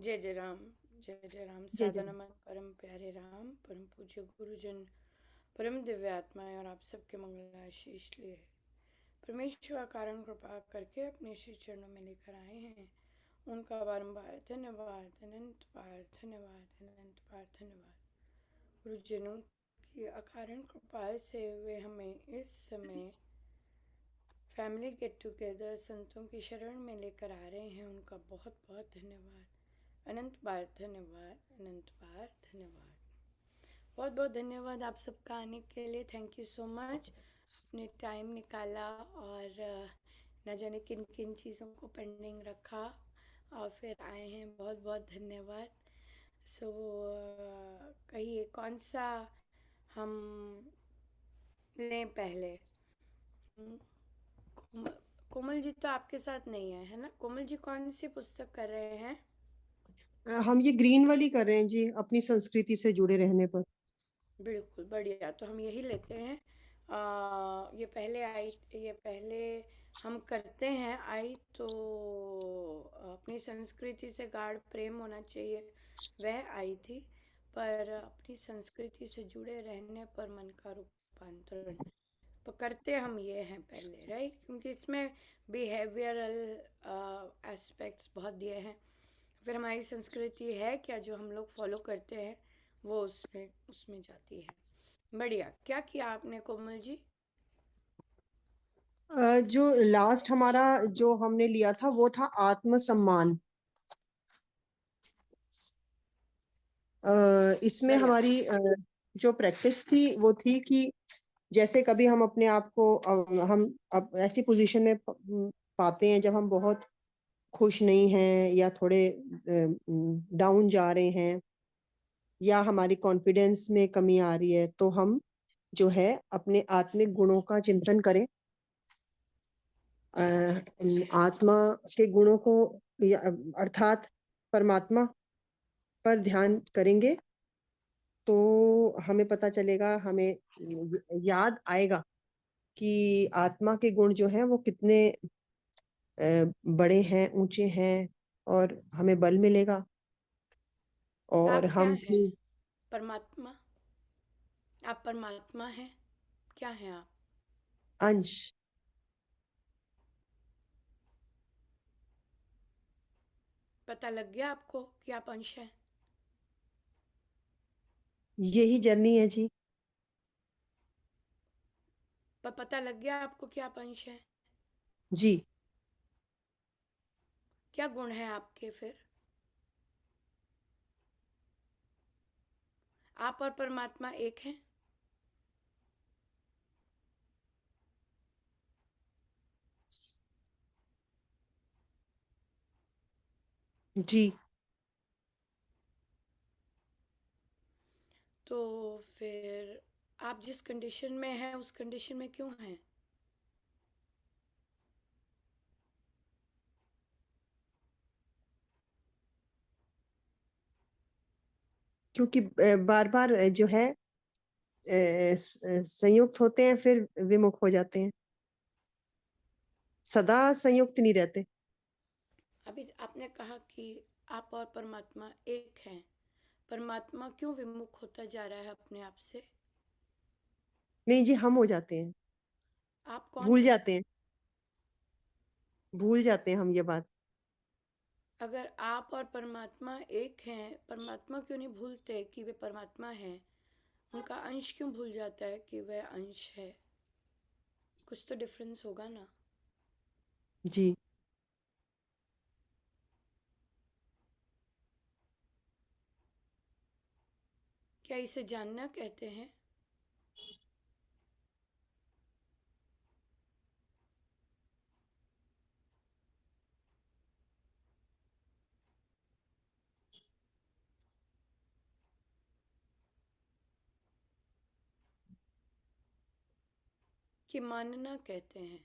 जय जय राम। जय जय राम। जय सादा जय। नमन परम प्यारे राम, परम पूज्य गुरुजन, परम दिव्य आत्माएं और आप सबके मंगल आशीष लिए परमेश्वर कारण कृपा करके अपने श्री चरणों में लेकर आए हैं। उनका बारंबार धन्यवाद, अनंत बार धन्यवाद, अनंत बार धन्यवाद। गुरुजनों की अकारण कृपा से वे हमें इस समय फैमिली गेट टुगेदर संतों की शरण में लेकर आ रहे हैं। उनका बहुत बहुत धन्यवाद, अनंत बार धन्यवाद, अनंत बार धन्यवाद। बहुत बहुत धन्यवाद आप सबका आने के लिए। Thank you so much. अपने टाइम निकाला और न जाने किन किन चीज़ों को पेंडिंग रखा और फिर आए हैं। बहुत बहुत धन्यवाद। सो कहिए कौन सा हम लें पहले। कोमल कोमल जी तो आपके साथ नहीं है ना? कोमल जी कौन सी पुस्तक कर रहे हैं? हम ये ग्रीन वाली कर रहे हैं जी, अपनी संस्कृति से जुड़े रहने पर। बिल्कुल बढ़िया, तो हम यही लेते हैं। ये पहले हम करते हैं आई तो अपनी संस्कृति से गाढ़ प्रेम होना चाहिए, वह आई थी। पर अपनी संस्कृति से जुड़े रहने पर मन का रूपांतरण, तो करते हम ये हैं पहले, राइट? क्योंकि इसमें बिहेवियरल एस्पेक्ट्स बहुत दिए हैं। फिर हमारी संस्कृति है क्या जो हम लोग फॉलो करते हैं, वो उसमें उसमें जाती है। बढ़िया। क्या किया आपने कोमल जी? जो लास्ट हमारा जो हमने लिया था वो था आत्मसम्मान। इसमें बढ़िया। हमारी जो प्रैक्टिस थी वो थी कि जैसे कभी हम अपने आप को हम अब ऐसी पोजीशन में पाते हैं जब हम बहुत खुश नहीं हैं या थोड़े डाउन जा रहे हैं या हमारी कॉन्फिडेंस में कमी आ रही है, तो हम जो है अपने आत्मिक गुणों का चिंतन करें। आत्मा के गुणों को अर्थात परमात्मा पर ध्यान करेंगे तो हमें पता चलेगा, हमें याद आएगा कि आत्मा के गुण जो हैं वो कितने बड़े हैं, ऊंचे हैं, और हमें बल मिलेगा और आप क्या हम हैं? फिर परमात्मा? आप परमात्मा हैं? क्या हैं आप? अंश। पता लग गया आपको कि आप अंश हैं? यही जर्नी है जी। पर पता लग गया आपको कि आप अंश हैं? जी। क्या गुण हैं आपके फिर? आप और परमात्मा एक हैं? जी। तो फिर आप जिस कंडीशन में हैं उस कंडीशन में क्यों हैं? क्योंकि बार बार जो है संयुक्त होते हैं फिर विमुख हो जाते हैं, सदा संयुक्त नहीं रहते। अभी आपने कहा कि आप और परमात्मा एक हैं। परमात्मा क्यों विमुख होता जा रहा है अपने आप से? नहीं जी, हम हो जाते हैं, आप कौन भूल हैं? जाते हैं, भूल जाते हैं हम ये बात। अगर आप और परमात्मा एक हैं, परमात्मा क्यों नहीं भूलते कि वे परमात्मा हैं? उनका अंश क्यों भूल जाता है कि वह अंश है? कुछ तो डिफरेंस होगा ना। जी। क्या इसे जानना कहते हैं? कि मानना कहते हैं?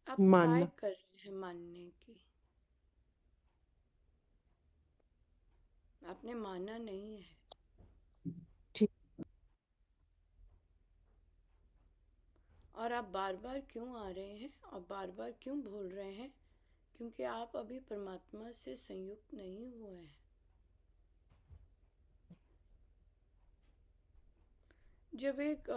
आप ट्राई मानना। कर रहे हैं मानने की। आपने माना नहीं है। ठीक। और आप बार बार क्यों आ रहे हैं और बार बार क्यों भूल रहे हैं? क्योंकि आप अभी परमात्मा से संयुक्त नहीं हुए हैं। जब एक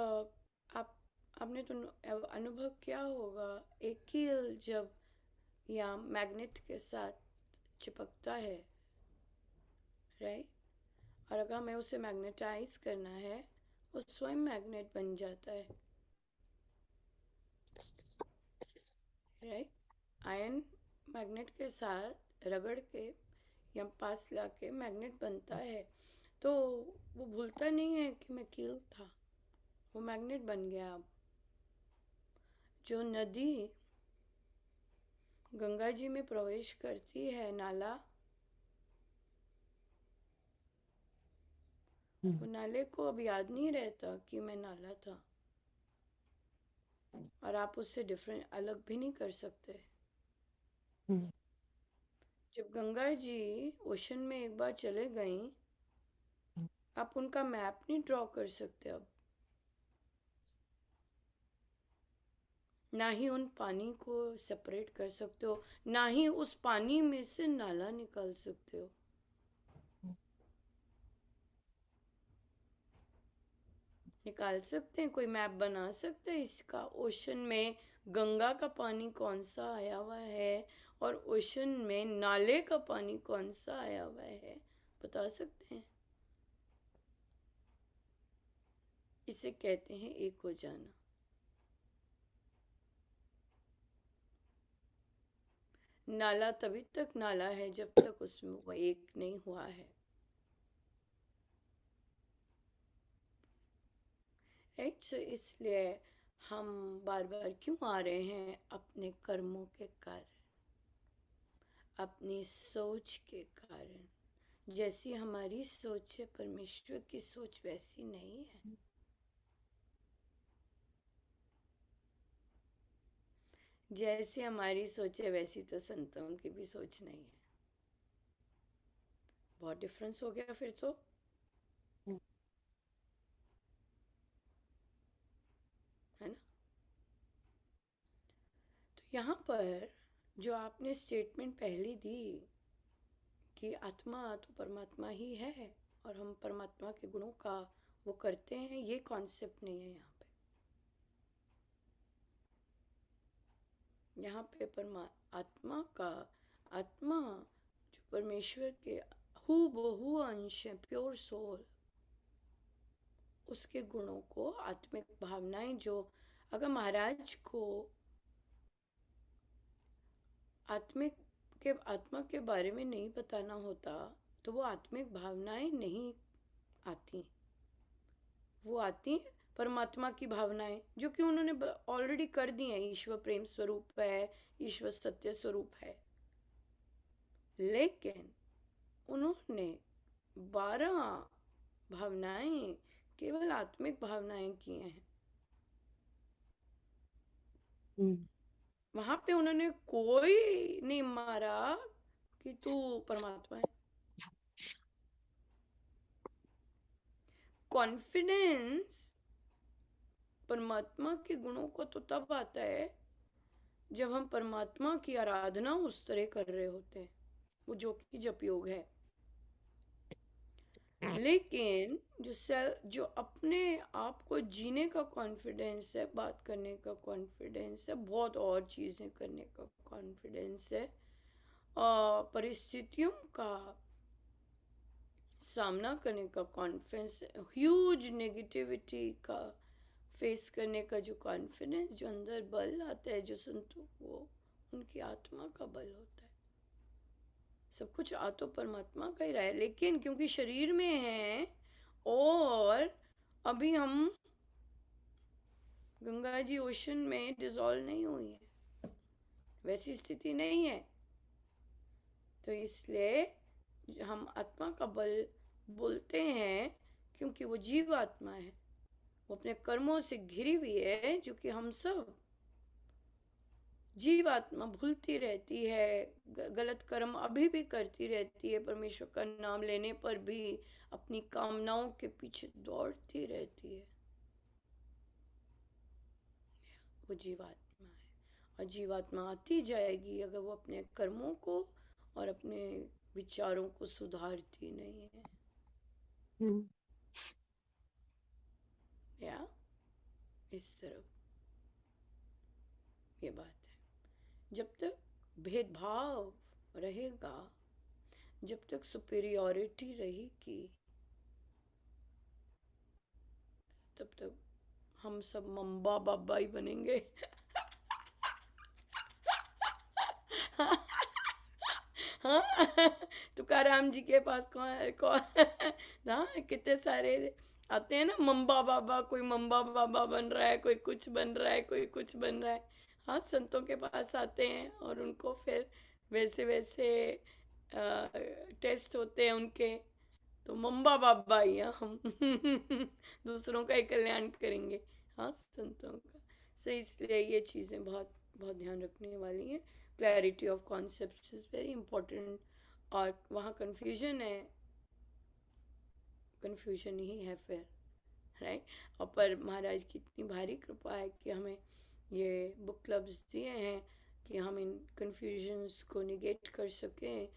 आपने तो अनुभव किया होगा, एक कील जब या मैग्नेट के साथ चिपकता है, राइट, और अगर हमें उसे मैग्नेटाइज करना है, वो स्वयं मैग्नेट बन जाता है, राइट। आयन मैग्नेट के साथ रगड़ के या पास लाके मैग्नेट बनता है, तो वो भूलता नहीं है कि मैं कील था, वो मैग्नेट बन गया। अब जो नदी गंगा जी में प्रवेश करती है, नाला, वो नाले को अब याद नहीं रहता कि मैं नाला था, और आप उससे डिफरेंट अलग भी नहीं कर सकते। जब गंगा जी ओशन में एक बार चले गई, आप उनका मैप नहीं ड्रॉ कर सकते अब, ना ही उन पानी को सेपरेट कर सकते हो, ना ही उस पानी में से नाला निकाल सकते हो। निकाल सकते हैं, कोई मैप बना सकते हैं इसका? ओशन में गंगा का पानी कौन सा आया हुआ है और ओशन में नाले का पानी कौन सा आया हुआ है, बता सकते हैं? इसे कहते हैं एक हो जाना। नाला तभी तक नाला है जब तक उसमें वो एक नहीं हुआ है, राइट। सो इसलिए हम बार बार क्यों आ रहे हैं? अपने कर्मों के कारण, अपनी सोच के कारण। जैसी हमारी सोच है, परमेश्वर की सोच वैसी नहीं है। जैसे हमारी सोच है वैसी तो संतों की भी सोच नहीं है। बहुत डिफरेंस हो गया फिर तो, है ना? तो यहाँ पर जो आपने स्टेटमेंट पहली दी कि आत्मा तो परमात्मा ही है और हम परमात्मा के गुणों का वो करते हैं, ये कॉन्सेप्ट नहीं है यहाँ पे। यहाँ पे आत्मा जो परमेश्वर के हूबहू अंश है, प्योर सोल, उसके गुणों को, आत्मिक भावनाएं, जो अगर महाराज को आत्मा के बारे में नहीं बताना होता तो वो आत्मिक भावनाएं नहीं आती। वो आती परमात्मा की भावनाएं, जो कि उन्होंने ऑलरेडी कर दी हैं। ईश्वर प्रेम स्वरूप है, ईश्वर सत्य स्वरूप है, लेकिन उन्होंने 12 भावनाएं केवल आत्मिक भावनाएं की हैं। वहां पे उन्होंने कोई नहीं मारा कि तू परमात्मा है। कॉन्फिडेंस परमात्मा के गुणों को तो तब आता है जब हम परमात्मा की आराधना उस तरह कर रहे होते हैं, वो जो कि जप योग है। लेकिन जो अपने आप को जीने का कॉन्फिडेंस है, बात करने का कॉन्फिडेंस है, बहुत और चीजें करने का कॉन्फिडेंस है, परिस्थितियों का सामना करने का कॉन्फिडेंस, ह्यूज नेगेटिविटी का फेस करने का जो कॉन्फिडेंस, जो अंदर बल आता है, जो संतों को उनकी आत्मा का बल होता है। सब कुछ आ तो परमात्मा का ही रहा है, लेकिन क्योंकि शरीर में है और अभी हम गंगा जी ओशन में डिजॉल्व नहीं हुई है, वैसी स्थिति नहीं है, तो इसलिए हम आत्मा का बल बोलते हैं, क्योंकि वो जीव आत्मा है, वो अपने कर्मों से घिरी हुई है, जो कि हम सब जीव आत्मा भूलती रहती है, गलत कर्म अभी भी करती रहती है, परमेश्वर का नाम लेने पर भी अपनी कामनाओं के पीछे दौड़ती रहती है। वो जीवात्मा है, और जीवात्मा आती जाएगी अगर वो अपने कर्मों को और अपने विचारों को सुधारती नहीं है। हम्म, या इस तरफ ये बात है। जब तक भेदभाव रहेगा, जब तक सुपीरियॉरिटी रहेगी, तब तक हम सब मम्बा बाबा ही बनेंगे। हाँ, तुकाराम जी के पास कौन कौन हाँ, कितने सारे आते हैं ना मम्बा बाबा, कोई मम्बा बाबा बन रहा है, कोई कुछ बन रहा है, कोई कुछ बन रहा है। हाँ, संतों के पास आते हैं और उनको फिर वैसे वैसे टेस्ट होते हैं उनके, तो मम्बा बाबा ही हैं हम। दूसरों का ही कल्याण करेंगे, हाँ, संतों का। सो इसलिए ये चीज़ें बहुत बहुत ध्यान रखने वाली हैं। Clarity of concept is very important. और वहाँ कन्फ्यूजन है, कन्फ्यूजन ही है फिर, राइट। और पर महाराज की इतनी भारी कृपा है कि हमें ये बुक क्लब्स दिए हैं कि हम इन कन्फ्यूजन्स को निगेट कर सकें,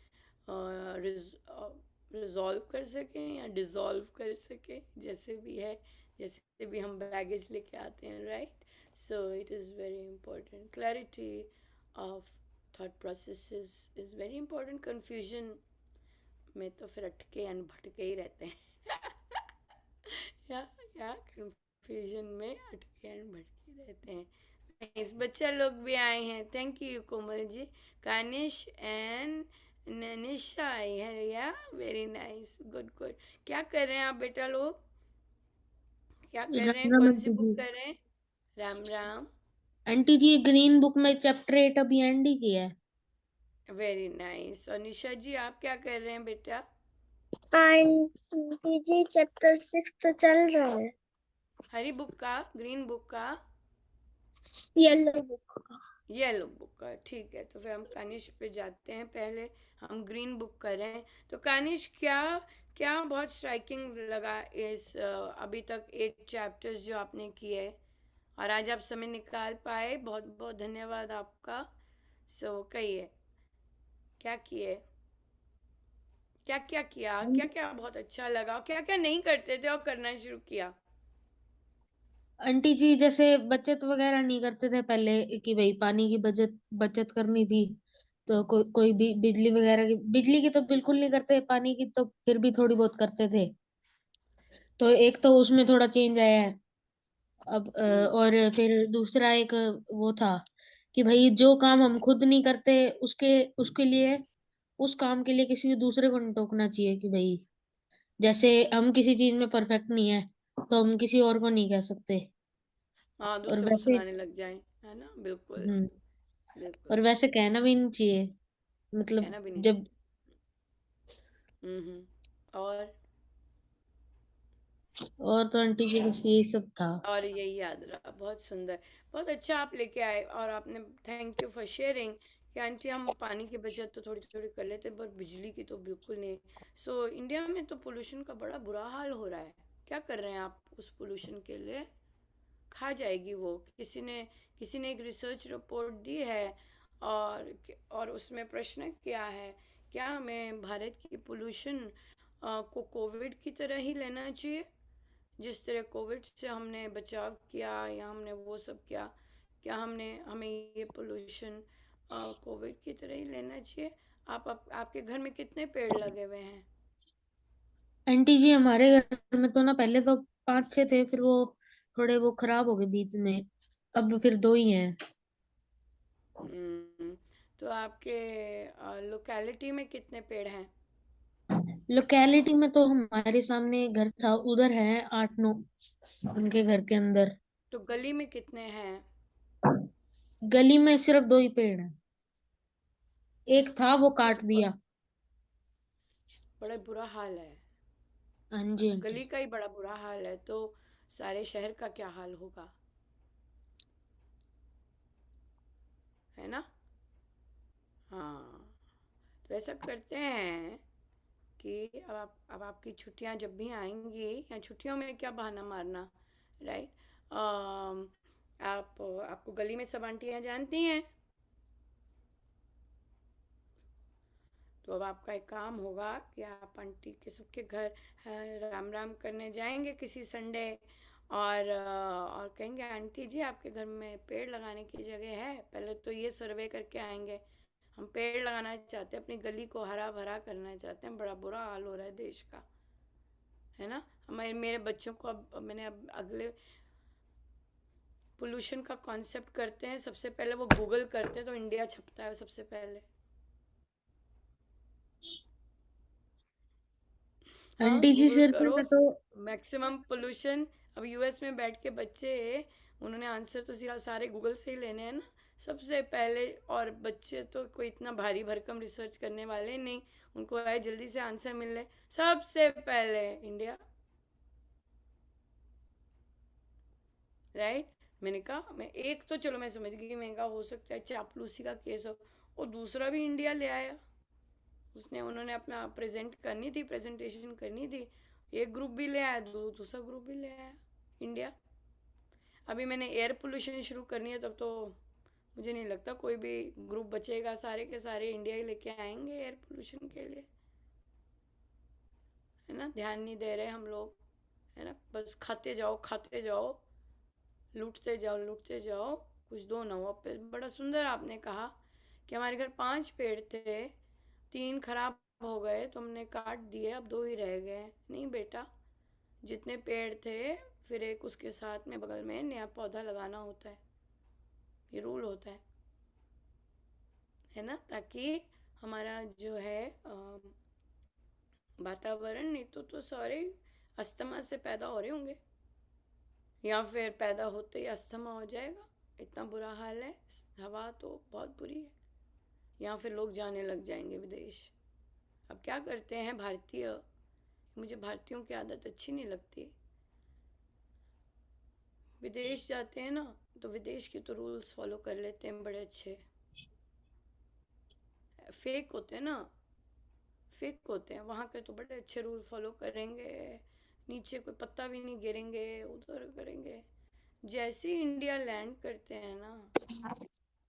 रिजॉल्व कर सकें या डिज़ोल्व कर सकें, जैसे भी है, जैसे भी हम बैगेज लेके आते हैं, right. So it is very important. Clarity of thought processes is very important. Confusion में तो फिर अटके एंड भटके ही रहते हैं। या या कंफ्यूजन में अटके एंड भटके रहते हैं। इस बच्चा लोग भी आए हैं, thank you Komal ji. Kanish and Nisha आई है, या वेरी नाइस, गुड गुड। क्या कर रहे हैं आप बेटा लोग, क्या कर रहे राम हैं, राम कौन सी आंटी बुक जी। कर रहे हैं? राम राम। आंटी जी ग्रीन बुक में चैप्टर 8 अभी एंड ही किया है। Very nice. और निशा जी आप क्या कर रहे हैं बेटा? आंटी जी चैप्टर 6 तो चल रहा है, हरी बुक का, ग्रीन बुक का, येलो बुक का। येलो बुक का, ठीक है। तो फिर हम कानिश पे जाते हैं, पहले हम ग्रीन बुक कर रहे हैं। तो कानिश क्या क्या बहुत स्ट्राइकिंग लगा इस अभी तक 8 चैप्टर्स जो आपने किए, और आज आप समय निकाल पाए, बहुत बहुत धन्यवाद आपका। सो कहिए क्या किए, क्या क्या किया, क्या क्या बहुत अच्छा लगा, क्या क्या नहीं करते थे और करना शुरू किया? आंटी जी जैसे बचत वगैरह नहीं करते थे पहले कि भाई पानी की बचत बचत करनी थी, तो कोई भी बिजली वगैरह की, बिजली की तो बिल्कुल नहीं करते, पानी की तो फिर भी थोड़ी बहुत करते थे। तो एक तो उसमें थोड़ा चेंज आया है अब। हम्म। और फिर दूसरा एक वो था कि भाई जो काम हम खुद नहीं करते उसके उसके लिए उस काम के लिए किसी दूसरे को नहीं टोकना चाहिए कि भाई जैसे हम किसी चीज में परफेक्ट नहीं है तो हम किसी और को नहीं कह सकते। हाँ, और दूसरों को वैसे सुनाने लग जाए, है ना, बिल्कुल हम्म बिल्कुल। और वैसे कहना भी नहीं चाहिए, मतलब कहना भी नहीं जब। चाहिए। और और तो आंटी जी बस यही सब था। और यही याद रहा, बहुत सुंदर, बहुत अच्छा आप लेके आए। और आपने, थैंक यू फॉर शेयरिंग कि आंटी हम पानी की बचत तो थोड़ी थोड़ी कर लेते हैं, पर बिजली की तो बिल्कुल नहीं। सो इंडिया में तो पोल्यूशन का बड़ा बुरा हाल हो रहा है, क्या कर रहे हैं आप उस पोल्यूशन के लिए? खा जाएगी वो, किसी ने एक रिसर्च रिपोर्ट दी है, और उसमें प्रश्न किया है, क्या हमें भारत की पोल्यूशन को कोविड की तरह ही लेना चाहिए, जिस तरह कोविड से हमने बचाव किया या हमने वो सब किया, क्या हमें ये पोल्यूशन कोविड की तरह ही लेना चाहिए? आपके घर में कितने पेड़ लगे हुए हैं? आंटी जी हमारे घर में तो ना पहले तो 5 6 थे, फिर वो थोड़े वो खराब हो गए बीच में, अब फिर 2 ही हैं। हम्म, तो आपके लोकेलिटी में कितने पेड़ हैं? लोकेलिटी में तो हमारे सामने घर था, उधर है 8 9 उनके घर के अंदर। तो गली में कितने हैं? गली में सिर्फ 2 ही पेड़ हैं, एक था वो तो काट दिया। बड़ा बुरा हाल है, हाँ जी आंटी। गली का ही बड़ा बुरा हाल है, तो सारे शहर का क्या हाल होगा, है ना? हाँ, तो ऐसा करते हैं कि अब आपकी छुट्टियां जब भी आएंगी, या छुट्टियों में क्या बहाना मारना, राइट, आपको गली में सब आंटियां जानती हैं। तो अब आपका एक काम होगा कि आप आंटी के सबके घर राम राम करने जाएंगे किसी संडे, और कहेंगे आंटी जी आपके घर में पेड़ लगाने की जगह है? पहले तो ये सर्वे करके आएंगे, हम पेड़ लगाना चाहते हैं, अपनी गली को हरा भरा करना चाहते हैं, बड़ा बुरा हाल हो रहा है देश का, है ना। मेरे बच्चों को मैंने अगले पोल्यूशन का कॉन्सेप्ट करते हैं, सबसे पहले वो गूगल करते हैं तो इंडिया छपता है सबसे पहले। हाँ, आंटी जी गूगल सिर पे करो तो मैक्सिमम पोल्यूशन। अब यूएस में बैठ के बच्चे, उन्होंने आंसर तो सारे गूगल से ही लेने हैं ना सबसे पहले, और बच्चे तो कोई इतना भारी भरकम रिसर्च करने वाले नहीं, उनको आए जल्दी से आंसर मिल रहे, सबसे पहले इंडिया, राइट। मैंने कहा मैं एक तो चलो मैं समझ गई, मैंने कहा हो सकता है चापलूसी का केस हो, और दूसरा भी इंडिया ले आया। उन्होंने अपना प्रेजेंटेशन करनी थी, एक ग्रुप भी ले आया, दूसरा ग्रुप भी ले आया इंडिया। अभी मैंने एयर पोल्यूशन शुरू करनी है, तब तो मुझे नहीं लगता कोई भी ग्रुप बचेगा, सारे के सारे इंडिया ही लेके आएंगे एयर पोल्यूशन के लिए, है ना। ध्यान नहीं दे रहे हम लोग, है ना, बस खाते जाओ, लूटते जाओ, कुछ दो ना हो। बड़ा सुंदर आपने कहा कि हमारे घर 5 पेड़ थे, 3 खराब हो गए तो हमने काट दिए, अब 2 ही रह गए। नहीं बेटा, जितने पेड़ थे फिर एक उसके साथ में बगल में नया पौधा लगाना होता है, ये रूल होता है ना, ताकि हमारा जो है वातावरण, नहीं तो सारे अस्थमा से पैदा हो रहे होंगे, या फिर पैदा होते ही अस्थमा हो जाएगा, इतना बुरा हाल है। हवा तो बहुत बुरी है, या फिर लोग जाने लग जाएंगे विदेश। अब क्या करते हैं भारतीय, मुझे भारतीयों की आदत अच्छी नहीं लगती, विदेश जाते हैं ना तो विदेश के तो रूल्स फॉलो कर लेते हैं, बड़े अच्छे फेक होते हैं ना, फेक होते हैं। वहाँ के तो बड़े अच्छे रूल फॉलो करेंगे, नीचे कोई पत्ता भी नहीं गिरेंगे, उधर करेंगे। जैसे ही इंडिया लैंड करते हैं ना,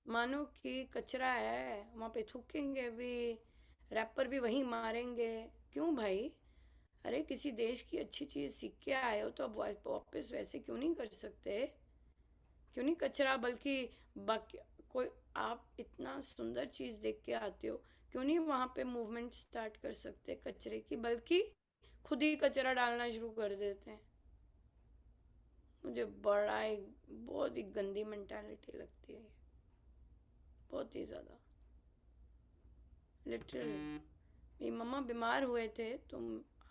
मानो कि कचरा है, वहाँ पे थूकेंगे भी, रैपर भी वहीं मारेंगे। क्यों भाई? अरे किसी देश की अच्छी चीज़ सीख के आए हो तो अब वापस वैसे क्यों नहीं कर सकते? क्यों नहीं कचरा, बल्कि बाकी कोई, आप इतना सुंदर चीज़ देख के आते हो, क्यों नहीं वहाँ पे मूवमेंट स्टार्ट कर सकते कचरे की, बल्कि खुद ही कचरा डालना शुरू कर देते हैं। मुझे बड़ा एक बहुत ही गंदी मेंटालिटी लगती है, बहुत ही ज़्यादा, लिटरली। मेरी मम्मा बीमार हुए थे तो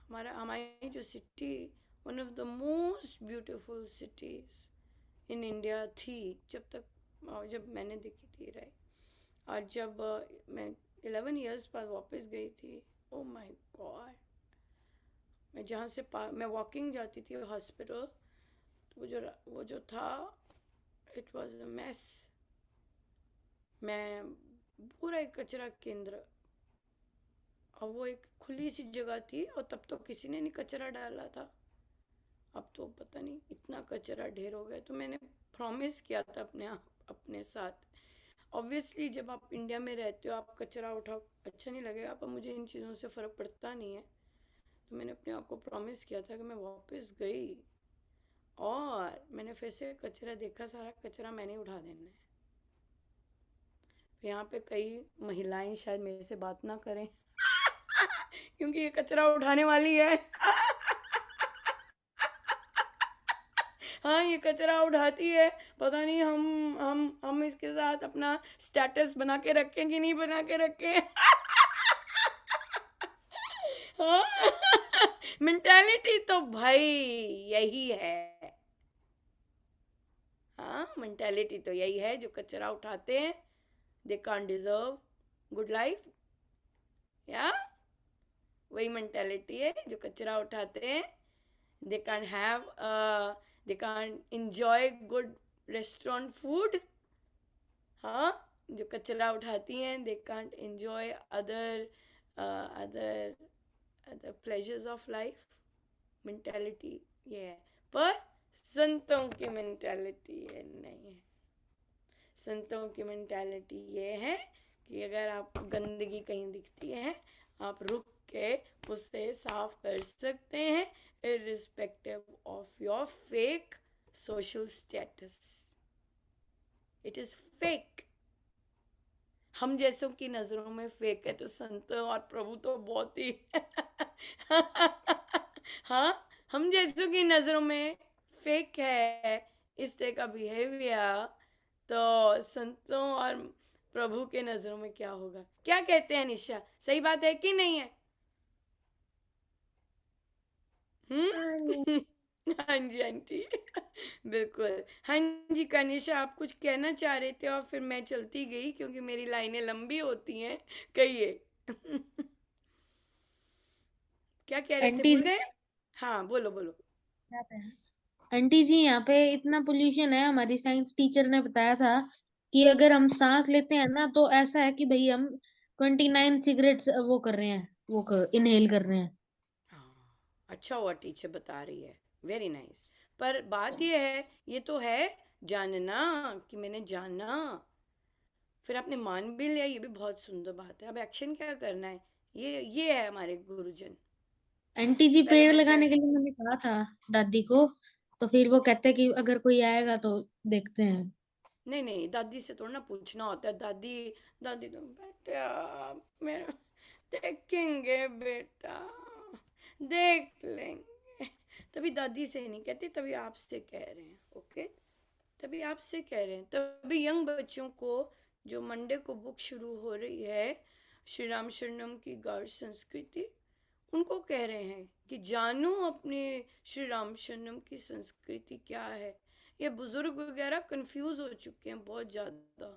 हमारी जो city, one of the most beautiful cities in India थी, जब मैंने देखी थी, राइट। और जब मैं 11 इयर्स बाद वापस गई थी, ओ माय गॉड, मैं जहाँ से मैं वॉकिंग जाती थी हॉस्पिटल, तो वो जो था, इट वाज अ मैस। मैं पूरा एक कचरा केंद्र, और वो एक खुली सी जगह थी, और तब तो किसी ने नहीं कचरा डाला था, अब तो पता नहीं इतना कचरा ढेर हो गया। तो मैंने प्रॉमिस किया था अपने साथ, ऑब्वियसली जब आप इंडिया में रहते हो आप कचरा उठाओ, अच्छा नहीं लगेगा, पर मुझे इन चीज़ों से फ़र्क पड़ता नहीं है। तो मैंने अपने आप को प्रॉमिस किया था कि मैं वापस गई और मैंने फिर से कचरा देखा, सारा कचरा मैंने उठा देना है। यहाँ पे कई महिलाएं शायद मेरे से बात ना करें क्योंकि ये कचरा उठाने वाली है हाँ, ये कचरा उठाती है, पता नहीं हम इसके साथ अपना स्टेटस बना के रखें कि नहीं बना के रखें हाँ मेंटालिटी तो भाई यही है, हाँ मेंटालिटी तो यही है, जो कचरा उठाते हैं they can't deserve good life, या वही मेंटालिटी है जो कचरा उठाते हैं, they can't enjoy good restaurant food, हाँ, जो कचरा उठाती हैं they can't enjoy other pleasures of life, mentality ये है। पर संतों की मेंटालिटी ये नहीं है। संतों की मेंटालिटी ये है कि अगर आपको गंदगी कहीं दिखती है, आप रुक के उसे साफ कर सकते हैं, irrespective of your fake social status. It is fake. हम जैसों की नजरों में फेक है, तो संत और प्रभु तो बहुत ही हाँ, हम जैसों की नजरों में फेक है इस तरह का बिहेवियर, तो संतों और प्रभु के नजरों में क्या होगा? क्या कहते हैं निशा, सही बात है कि नहीं है? हाँ जी आंटी बिल्कुल। हाँ जी कनिशा, आप कुछ कहना चाह रहे थे और फिर मैं चलती गई क्योंकि मेरी लाइनें लंबी होती हैं। कहिए क्या कह रहे थे, आंटी भूल जी, गए? हाँ बोलो बोलो। आंटी जी यहाँ पे इतना पोल्यूशन है, हमारी साइंस टीचर ने बताया था कि अगर हम सांस लेते हैं ना तो ऐसा है कि भाई हम 29 सिगरेट्स वो कर रहे हैं, इनहेल कर रहे हैं। हाँ, अच्छा हुआ टीचर बता रही है, वेरी नाइस। पर बात ये है, ये तो है जानना कि मैंने जाना, फिर आपने मान भी लिया, ये भी बहुत सुंदर बात है। अब एक्शन क्या करना है, ये है हमारे गुरुजन। आंटी जी पहले पेड़ बन जाए। लगाने के लिए मैंने कहा था दादी को, तो फिर वो कहते हैं कि अगर कोई आएगा तो देखते हैं। नहीं नहीं, दादी से थोड़ा ना पूछना होता है। दादी दादी तो बेटा मैं देखेंगे बेटा, देख लेंगे। तभी दादी से नहीं कहती, तभी आपसे कह रहे हैं। ओके, तभी आपसे कह रहे हैं। तभी यंग बच्चों को, जो मंडे को बुक शुरू हो रही है श्री राम शरणम की गौर संस्कृति, उनको कह रहे हैं कि जानो अपने श्री राम शरणम की संस्कृति क्या है। ये बुजुर्ग वगैरह कंफ्यूज हो चुके हैं बहुत ज्यादा।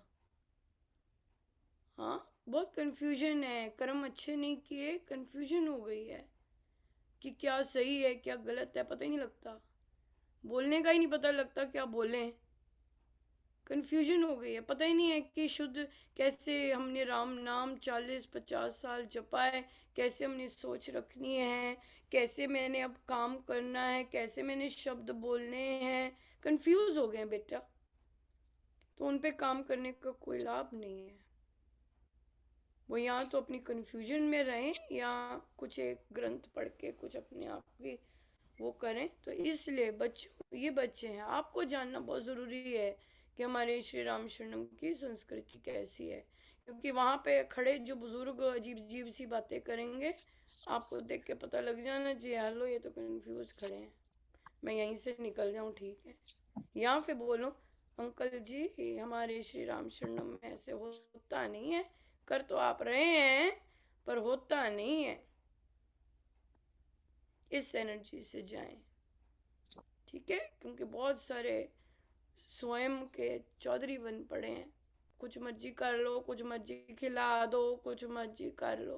हाँ, बहुत कंफ्यूजन है, कर्म अच्छे नहीं किए, कंफ्यूजन हो गई है कि क्या सही है क्या गलत है, पता ही नहीं लगता। बोलने का ही नहीं पता लगता क्या बोलें। कंफ्यूजन हो गई है, पता ही नहीं है कि शुद्ध कैसे हमने राम नाम 40-50 साल जपा है, कैसे हमने सोच रखनी है, कैसे मैंने अब काम करना है, कैसे मैंने शब्द बोलने हैं। कंफ्यूज हो गए हैं बेटा, तो उन पे काम करने का कोई लाभ नहीं है। वो यहाँ तो अपनी कंफ्यूजन में रहें या कुछ एक ग्रंथ पढ़ के कुछ अपने आप की वो करें। तो इसलिए बच्चों, ये बच्चे हैं, आपको जानना बहुत ज़रूरी है कि हमारे श्री राम शरणम की संस्कृति कैसी है। क्योंकि वहाँ पे खड़े जो बुजुर्ग अजीब अजीब सी बातें करेंगे, आपको देख के पता लग जाना चाहिए, हेलो ये तो कंफ्यूज खड़े हैं, मैं यहीं से निकल जाऊँ, ठीक है। या फिर बोलो, अंकल जी हमारे श्री राम शरणम में ऐसे होता नहीं है, कर तो आप रहे हैं पर होता नहीं है। इस एनर्जी से जाएं, ठीक है। क्योंकि बहुत सारे स्वयं के चौधरी बन पड़े हैं, कुछ मर्जी कर लो, कुछ मर्जी खिला दो, कुछ मर्जी कर लो,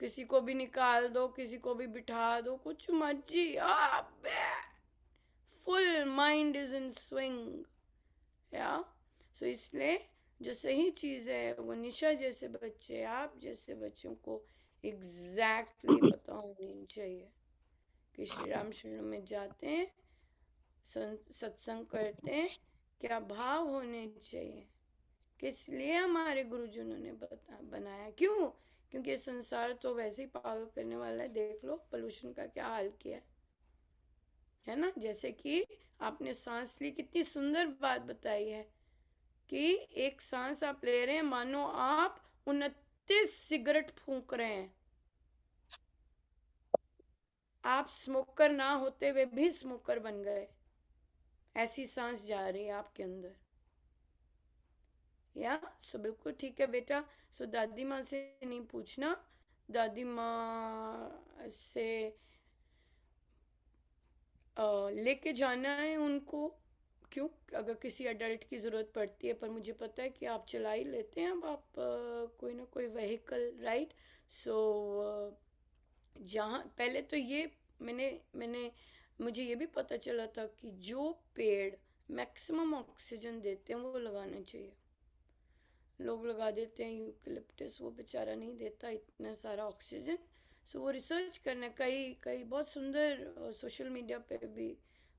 किसी को भी निकाल दो, किसी को भी बिठा दो, कुछ मर्जी। Full mind is in swing या। सो इसलिए जो सही चीज़ है वो निशा जैसे बच्चे, आप जैसे बच्चों को एग्जैक्टली पता होनी चाहिए कि श्री राम शरण में जाते हैं, सत्संग करते हैं, क्या भाव होने चाहिए, किस लिए हमारे गुरुजनों ने बनाया, क्यों? क्योंकि ये संसार तो वैसे ही पागल करने वाला है। देख लो पोल्यूशन का क्या हाल किया है ना। जैसे कि आपने सांस ली, कितनी सुंदर बात बताई है कि एक सांस आप ले रहे हैं मानो आप 29 सिगरेट फूंक रहे हैं। आप स्मोकर ना होते हुए भी स्मोकर बन गए, ऐसी सांस जा रही है आपके अंदर। या सो बिल्कुल ठीक है बेटा। सो दादी माँ से नहीं पूछना, दादी माँ से लेके जाना है उनको। क्यों? अगर किसी अडल्ट की ज़रूरत पड़ती है, पर मुझे पता है कि आप चला ही लेते हैं अब आप कोई ना कोई व्हीकल, राइट। सो जहाँ पहले तो ये मैंने मैंने मुझे ये भी पता चला था कि जो पेड़ मैक्सिमम ऑक्सीजन देते हैं वो लगाना चाहिए। लोग लगा देते हैं यूकलिप्टस, वो बेचारा नहीं देता इतना सारा ऑक्सीजन। सो वो रिसर्च करना, कई कई बहुत सुंदर सोशल मीडिया पे भी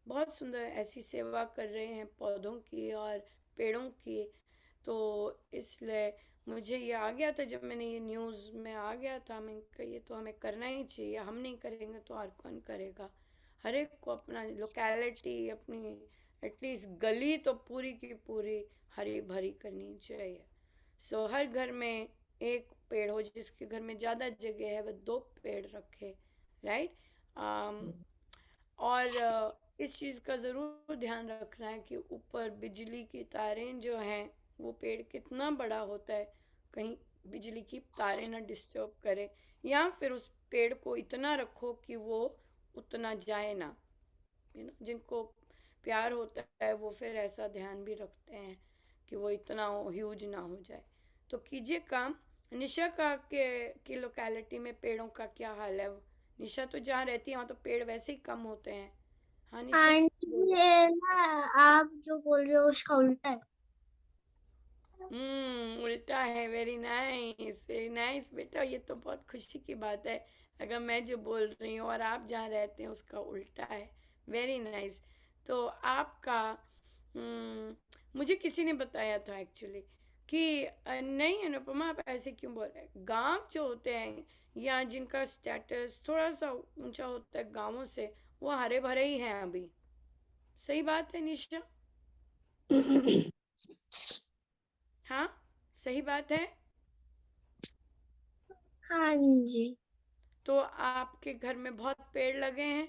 बहुत सुंदर ऐसी सेवा कर रहे हैं पौधों की और पेड़ों की। तो इसलिए मुझे ये आ गया था, जब मैंने ये न्यूज़ में आ गया था, मैं कहा ये तो हमें करना ही चाहिए, हम नहीं करेंगे तो और कौन करेगा। हर एक को अपना लोकेलिटी, अपनी एटलीस्ट गली तो पूरी की पूरी हरी भरी करनी चाहिए। सो हर घर में एक पेड़ हो, जिसके घर में ज़्यादा जगह है वह 2 पेड़ रखे, राइट। और इस चीज़ का ज़रूर ध्यान रखना है कि ऊपर बिजली की तारें जो हैं वो पेड़ कितना बड़ा होता है, कहीं बिजली की तारें ना डिस्टर्ब करे, या फिर उस पेड़ को इतना रखो कि वो उतना जाए ना। जिनको प्यार होता है वो फिर ऐसा ध्यान भी रखते हैं कि वो इतना ह्यूज ना हो जाए। तो कीजिए काम। निशा का के की लोकेलिटी में पेड़ों का क्या हाल है? निशा तो जहाँ रहती है वहाँ तो पेड़ वैसे ही कम होते हैं। हाँ निशा, आंटी बोलो। ये ना, आप जो बोल रहे हो उसका उल्टा है। उल्टा है। वेरी नाइस बेटा, ये तो बहुत खुशी की बात है। अगर मैं जो बोल रही हूँ और आप जहाँ रहते हैं उसका उल्टा है, वेरी नाइस। तो आपका मुझे किसी ने बताया था एक्चुअली कि नहीं अनुपमा, आप ऐसे क्यों बोल रहे हैं। गांव जो होते हैं या जिनका स्टेटस थोड़ा सा ऊंचा होता है गांवों से, वो हरे भरे ही हैं अभी। सही बात है निशा? हाँ, सही बात है। हाँ जी। तो आपके घर में बहुत पेड़ लगे हैं?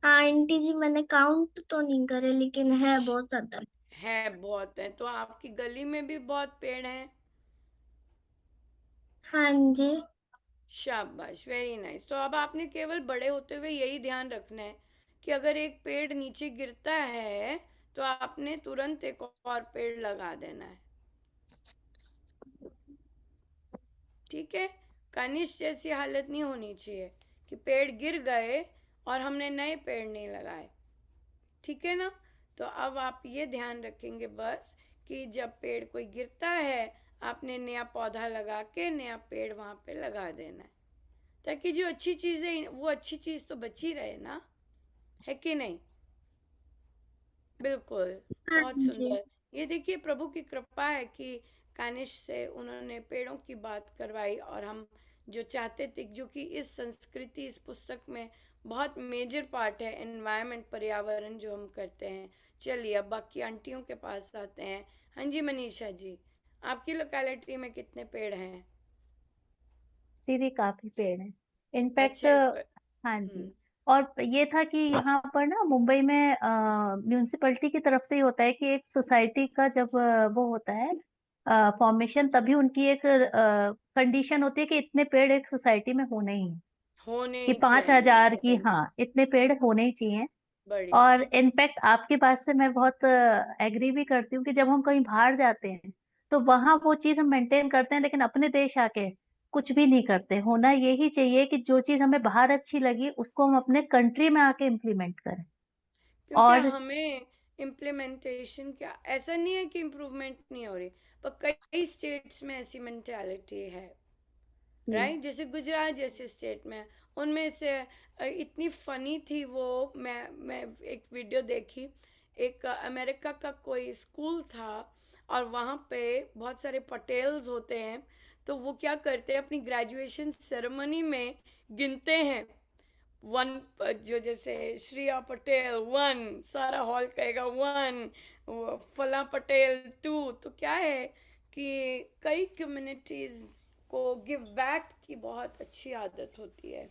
हाँ आंटी जी, मैंने काउंट तो नहीं करे लेकिन है बहुत ज्यादा। है, बहुत है। तो आपकी गली में भी बहुत पेड़ हैं? हाँ जी। शाबाश, वेरी नाइस। तो अब आपने केवल बड़े होते हुए यही ध्यान रखना है कि अगर एक पेड़ नीचे गिरता है तो आपने तुरंत एक और पेड़ लगा देना है, ठीक है। कनिष्ठ जैसी हालत नहीं होनी चाहिए कि पेड़ गिर गए और हमने नए पेड़ नहीं लगाए, ठीक है ना। तो अब आप ये ध्यान रखेंगे बस कि जब पेड़ कोई गिरता है आपने नया पौधा लगा के नया पेड़ वहां पे लगा देना है, ताकि जो अच्छी चीज है वो अच्छी चीज तो बची रहे ना, है कि नहीं। बिल्कुल, हाँ बहुत जी। सुंदर। ये देखिए प्रभु की कृपा है कि कानिश से उन्होंने पेड़ों की बात करवाई, और हम जो चाहते थे, जो कि इस संस्कृति, इस पुस्तक में बहुत मेजर पार्ट है, एनवायरनमेंट, पर्यावरण जो हम करते हैं। चलिए अब बाकी आंटियों के पास आते हैं। हाँ जी मनीषा जी, आपकी लोकेलिटी में कितने पेड़ हैं? दीदी काफी पेड़ हैं इनफैक्ट। अच्छा हाँ जी। और ये था कि यहाँ पर ना मुंबई में म्यूनिसिपैलिटी की तरफ से ही होता है कि एक सोसाइटी का जब वो होता है फॉर्मेशन, तभी उनकी एक कंडीशन होती है कि इतने पेड़ एक सोसाइटी में होने ही हैं, होने कि ही पांच चाहिए, हजार की, बढ़िया। हाँ इतने पेड़ होने ही चाहिए। बढ़िया। और इनफैक्ट आपकी बात से मैं बहुत एग्री भी करती हूँ कि जब हम कहीं बाहर जाते हैं तो वहां वो चीज हम मेंटेन करते हैं, लेकिन अपने देश आके कुछ भी नहीं करते। होना यही चाहिए कि जो चीज हमें बाहर अच्छी लगी उसको हम अपने कंट्री में आके इम्प्लीमेंट करें। क्योंकि और हमें इम्प्लीमेंटेशन, क्या ऐसा नहीं है कि इम्प्रूवमेंट नहीं हो रही, पर कई स्टेट्स में ऐसी मेंटालिटी है, राइट। जैसे गुजरात जैसे स्टेट में, उनमें से इतनी फनी थी वो। मैं एक वीडियो देखी, एक अमेरिका का कोई स्कूल था और वहाँ पे बहुत सारे पटेल्स होते हैं। तो वो क्या करते हैं, अपनी ग्रेजुएशन सेरेमनी में गिनते हैं वन, जो जैसे श्रेया पटेल 1, सारा हॉल कहेगा 1, फला पटेल 2। तो क्या है कि कई कम्युनिटीज को गिव बैक की बहुत अच्छी आदत होती है,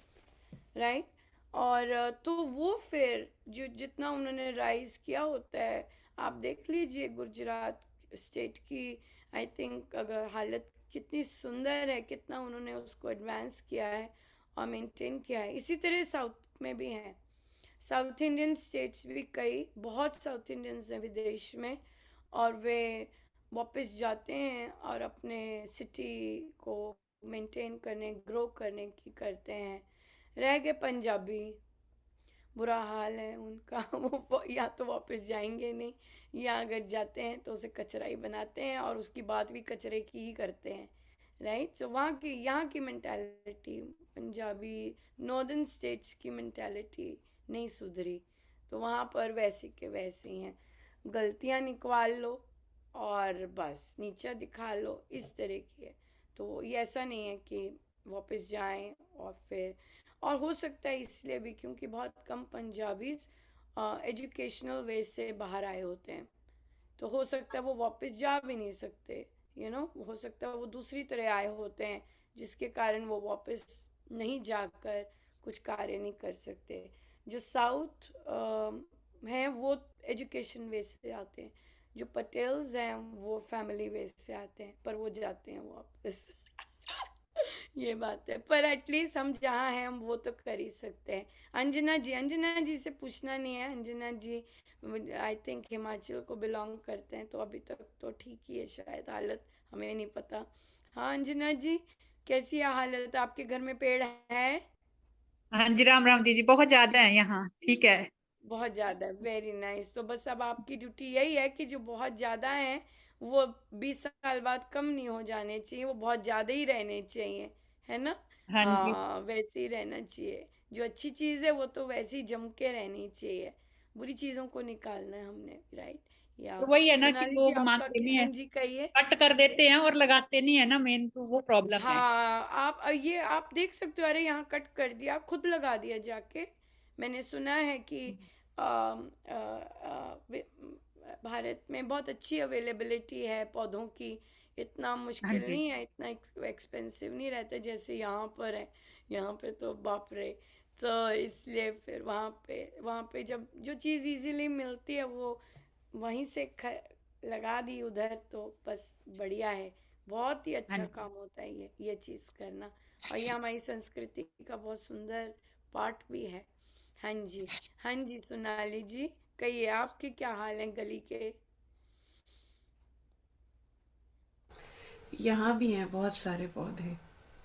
राइट। और तो वो फिर जो जितना उन्होंने राइज किया होता है, आप देख लीजिए गुजरात स्टेट की, आई थिंक अगर हालत कितनी सुंदर है, कितना उन्होंने उसको एडवांस किया है और मेंटेन किया है। इसी तरह साउथ में भी हैं, साउथ इंडियन स्टेट्स भी, कई बहुत साउथ इंडियंस हैं विदेश में, और वे वापस जाते हैं और अपने सिटी को मेंटेन करने, ग्रो करने की करते हैं। रह गए पंजाबी, बुरा हाल है उनका वो या तो वापस जाएंगे नहीं, या अगर जाते हैं तो उसे कचरा ही बनाते हैं और उसकी बात भी कचरे की ही करते हैं, राइट। सो वहाँ की, यहाँ की मेंटालिटी, पंजाबी नॉर्दर्न स्टेट्स की मेंटालिटी नहीं सुधरी। तो वहाँ पर वैसे के वैसे ही हैं, गलतियाँ निकाल लो और बस नीचा दिखा लो, इस तरह की है। तो ये ऐसा नहीं है कि वापस जाएं और फिर, और हो सकता है इसलिए भी क्योंकि बहुत कम पंजाबीज एजुकेशनल वे से बाहर आए होते हैं, तो हो सकता है वो वापस जा भी नहीं सकते, हो सकता है वो दूसरी तरह आए होते हैं जिसके कारण वो वापस नहीं जाकर कुछ कार्य नहीं कर सकते। जो साउथ हैं वो एजुकेशन वे से आते हैं, जो पटेल्स हैं वो फैमिली वे से आते हैं, पर वो जाते हैं वापस। ये बात है, पर एटलीस्ट हम जहाँ हैं हम वो तो कर ही सकते हैं। अंजना जी से पूछना नहीं है। अंजना जी आई थिंक हिमाचल को बिलोंग करते हैं, तो अभी तक तो ठीक ही है शायद हालत, हमें नहीं पता। हाँ अंजना जी, कैसी है हालत? आपके घर में पेड़ है? हाँ जी, राम राम दीदी, बहुत ज्यादा है यहाँ। ठीक है। बहुत ज़्यादा, वेरी नाइस। तो बस अब आपकी ड्यूटी यही है कि जो बहुत ज़्यादा हैं वो 20 साल बाद कम नहीं हो जाने चाहिए, वो बहुत ज़्यादा ही रहने चाहिए, है ना? हाँ जी। हाँ, वैसे ही रहना चाहिए। जो अच्छी चीज़ है वो तो वैसे ही जम के रहनी चाहिए, बुरी चीज़ों को निकालना है हमने, राइट? या तो वही है ना कि सोनाली जी लोग आपका मानते नहीं हाँ है, जी कहिए। कट कर देते हैं और लगाते नहीं है ना, मेन तो वो प्रॉब्लम है। हाँ, ये आप देख सकते हो, अरे यहाँ कट कर दिया, खुद लगा दिया जाके। मैंने सुना है कि भारत में बहुत अच्छी अवेलेबिलिटी है पौधों की, इतना हाँ मुश्किल जी। नहीं है, इतना एक्सपेंसिव नहीं रहता जैसे यहाँ पर है। यहाँ पे तो बाप रे। तो इसलिए फिर वहाँ पे जब जो चीज़ इजीली मिलती है वो वहीं से लगा दी उधर, तो बस बढ़िया है। बहुत ही हाँ अच्छा जी। काम होता है ये चीज़ करना, और ये हमारी संस्कृति का बहुत सुंदर पार्ट भी है। हाँ जी। हाँ जी सोनाली जी, कहिए आपके क्या हाल है गली के? यहाँ भी हैं बहुत सारे पौधे।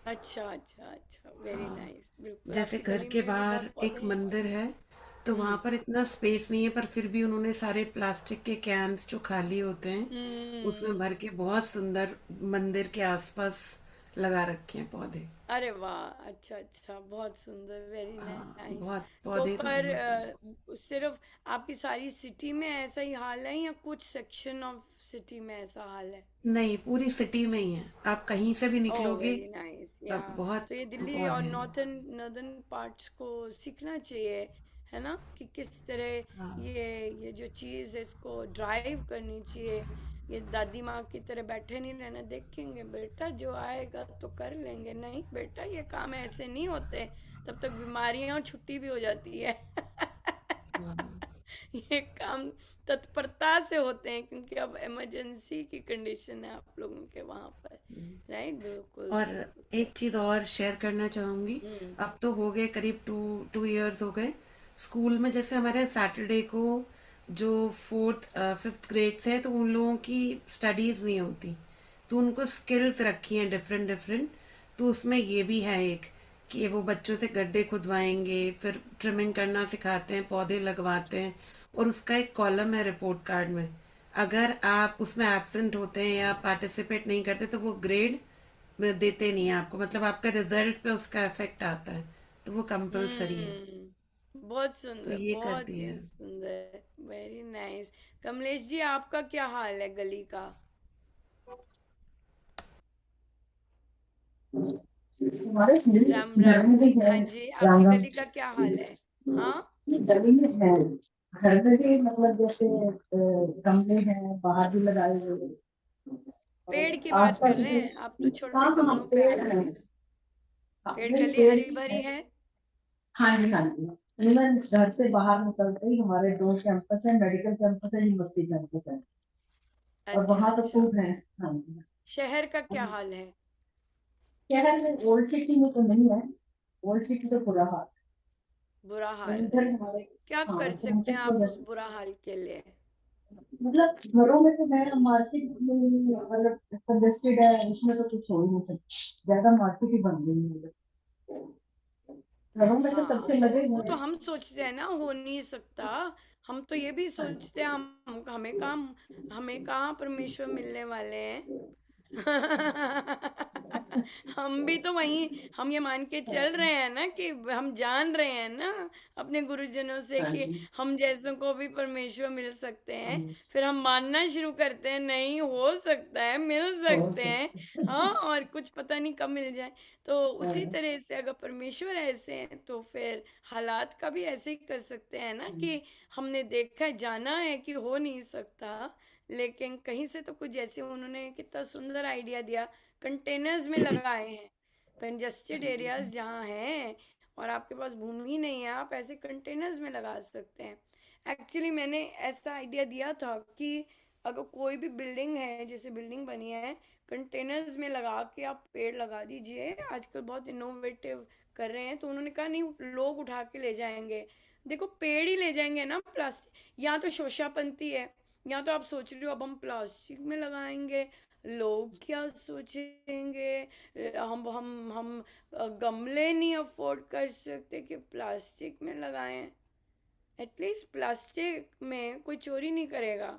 अच्छा अच्छा अच्छा, वेरी हाँ, नाइस। बिल्कुल, जैसे आपकी घर गली के में भी बाहर बहुत पौधे एक हैं। मंदिर है, तो वहां हम्म पर इतना स्पेस नहीं है, पर फिर भी उन्होंने सारे प्लास्टिक के कैन्स जो खाली होते हैं उसमें हम्म। भर के बहुत सुंदर मंदिर के आसपास लगा रखे हैं पौधे। अरे वाह, अच्छा अच्छा, बहुत सुंदर, वेरी हाँ, नाइस। बहुत तो पौधे तो पर बहुत हैं। सिर्फ आपकी सारी सिटी में ऐसा ही हाल है या कुछ सेक्शन ऑफ सिटी में ऐसा हाल है? नहीं, पूरी सिटी में ही है, आप कहीं से भी ओह निकलोगे वेरी नाइस। या तब बहुत तो ये दिल्ली और पौधे हैं। नॉर्दर्न पार्ट्स को सीखना चाहिए, है ना, कि किस तरह हाँ। ये जो चीज़ है इसको ड्राइव करनी चाहिए। ये दादी माँ की तरह बैठे नहीं रहना, देखेंगे बेटा जो आएगा तो कर लेंगे, नहीं बेटा ये काम ऐसे नहीं होते, तब तक बीमारियां और छुट्टी भी हो जाती है। हाँ। ये काम तत्परता से होते हैं क्योंकि अब इमरजेंसी की कंडीशन है आप लोगों के वहां पर, राइट? बिल्कुल और बिल्कुल। एक चीज और शेयर करना चाहूंगी। हम्म अब तो हो गए करीब 2 2 इयर्स हो गए। स्कूल में जैसे हमारे सैटरडे को जो 4th 5th ग्रेड्स है, तो उन लोगों की स्टडीज नहीं होती, तो उनको स्किल्स रखी हैं डिफरेंट डिफरेंट। तो उसमें ये भी है एक कि वो बच्चों से गड्ढे खुदवाएंगे, फिर ट्रिमिंग करना सिखाते हैं, पौधे लगवाते हैं, और उसका एक कॉलम है रिपोर्ट कार्ड में। अगर आप उसमें एब्सेंट होते हैं या पार्टिसिपेट नहीं करते तो वो ग्रेड में देते नहीं है आपको, मतलब आपका रिजल्ट पे उसका इफेक्ट आता है, तो वो कंपलसरी है। बहुत तो सुंदर, ये कर बहुत दिया ही है। सुंदर, वेरी नाइस। कमलेश जी आपका क्या हाल है गली का? हमारे राम घर राम। में भी है। हाँ जी, राम आपकी राम। गली का क्या हाल है? हाँ, गली में है, घर में भी मतलब जैसे गमले हैं, बाहर भी लगाए हुए हैं। पेड़ की और बात कर आसपास रहे भी। हैं आप, तो छोटे हाँ हाँ, गमलों पे आ पेड़ गए है। हैं। हाँ, पेड़ नहीं, गली पेड़ हरी भी भरी है। है? हाँ जी हाँ जी। इवन घर से बाहर निकलते ही हमारे 2 कैंपस है, मेडिकल कैंपस है, यूनिवर्सिटी कैंपस है, और अच्छा वहां तो अच्छा। खूब है। हाँ जी। शहर का क्या अभी हाल है? शहर में ओल्ड सिटी में तो नहीं है, ओल्ड सिटी तो पूरा हाल बुरा है। हाल इधर है? हमारे, क्या हाँ, कर सकते हैं कैंपस आप वगैरह उस बुरा हाल के लिए? मतलब घरों में तो है, मार्केट में मतलब कंजेस्टेड है, उसमें तो कुछ हो ही नहीं सकता, ज्यादा मार्केट ही बन गई है बस। घरों में तो हाँ, सबके लगे वो हुए तो हैं। हम सोचते हैं ना, हो नहीं सकता। हम तो ये भी हाँ जी। सोचते हैं, हम हमें कहाँ परमेश्वर मिलने वाले हैं। हम भी तो वहीं, हम ये मान के चल रहे हैं ना कि हम जान रहे हैं ना अपने गुरुजनों से हाँ कि जी। हम जैसों को भी परमेश्वर मिल सकते हैं। हम्म, फिर हम मानना शुरू करते हैं, नहीं हो सकता है, मिल हो सकते हैं। सकता हाँ, और कुछ पता नहीं कब मिल जाए। तो उसी है। तरह से अगर परमेश्वर ऐसे हैं तो फिर हालात का भी ऐसे ही कर सकते हैं ना कि हमने देखा है, जाना है कि हो नहीं सकता, लेकिन कहीं से तो कुछ, जैसे उन्होंने कितना सुंदर आइडिया दिया, कंटेनर्स में लगाए हैं। कंजस्टेड एरियाज जहाँ हैं और आपके पास भूमि नहीं है, आप ऐसे कंटेनर्स में लगा सकते हैं। एक्चुअली मैंने ऐसा आइडिया दिया था कि अगर कोई भी बिल्डिंग है, जैसे बिल्डिंग बनी है, कंटेनर्स में लगा के आप पेड़ लगा दीजिए। आजकल बहुत इनोवेटिव कर रहे हैं। तो उन्होंने कहा नहीं, लोग उठा के ले जाएंगे। देखो, पेड़ ही ले जाएंगे ना, प्लास्टिक यहाँ तो शोषापंती है। यहाँ तो आप सोच रहे हो अब हम प्लास्टिक में लगाएंगे, लोग क्या सोचेंगे। हम गमले नहीं अफोर्ड कर सकते कि प्लास्टिक में लगाएं। एटलीस्ट प्लास्टिक में कोई चोरी नहीं करेगा।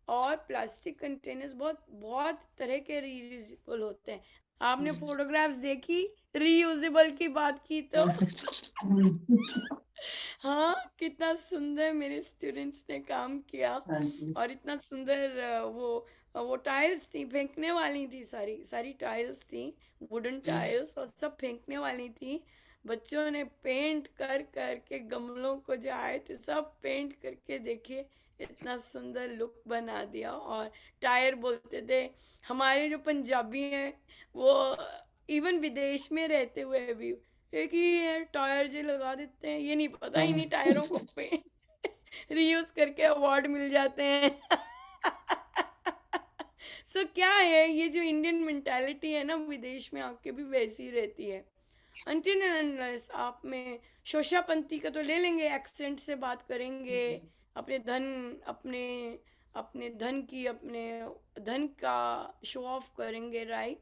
और प्लास्टिक कंटेनर्स बहुत बहुत तरह के रीयूजेबल होते हैं। आपने फोटोग्राफ्स देखी, रीयूजेबल की बात की तो हाँ, कितना सुंदर मेरे स्टूडेंट्स ने काम किया। हाँ जी। और इतना सुंदर वो टाइल्स थी, फेंकने वाली थी, सारी सारी टाइल्स थी, वुडन टाइल्स, और सब फेंकने वाली थी। बच्चों ने पेंट कर करके गमलों को जो आए थे सब पेंट करके, देखिए इतना सुंदर लुक बना दिया। और टायर बोलते थे, हमारे जो पंजाबी हैं वो इवन विदेश में रहते हुए भी एक ही है टायर जो लगा देते हैं, ये नहीं पता इन्हीं टायरों को पे रीयूज करके अवार्ड मिल जाते हैं। सो क्या है, ये जो इंडियन मेंटालिटी है ना, विदेश में आके भी वैसी ही रहती है। अनटिल एंड अनलेस आप में शोषापंती का तो ले लेंगे, एक्सेंट से बात करेंगे, अपने धन अपने अपने धन की अपने धन का शो ऑफ करेंगे, राइट।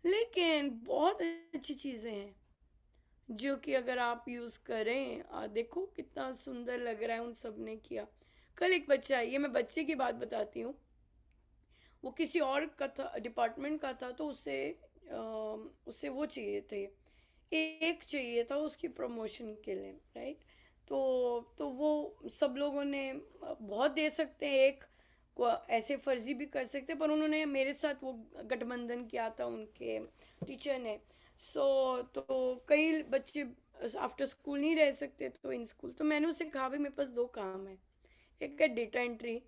लेकिन बहुत अच्छी चीज़ें हैं जो कि अगर आप यूज़ करें, देखो कितना सुंदर लग रहा है, उन सब ने किया। कल एक बच्चा, ये मैं बच्चे की बात बताती हूँ, वो किसी और का था, डिपार्टमेंट का था, तो उसे वो चाहिए थे, एक चाहिए था उसकी प्रमोशन के लिए, राइट। तो वो सब लोगों ने बहुत दे सकते हैं, एक को ऐसे फर्जी भी कर सकते हैं, पर उन्होंने मेरे साथ वो गठबंधन किया था उनके टीचर ने। तो कई बच्चे आफ्टर स्कूल नहीं रह सकते, तो इन स्कूल, तो मैंने उसे कहा भाई मेरे पास दो काम है, एक है डेटा एंट्री,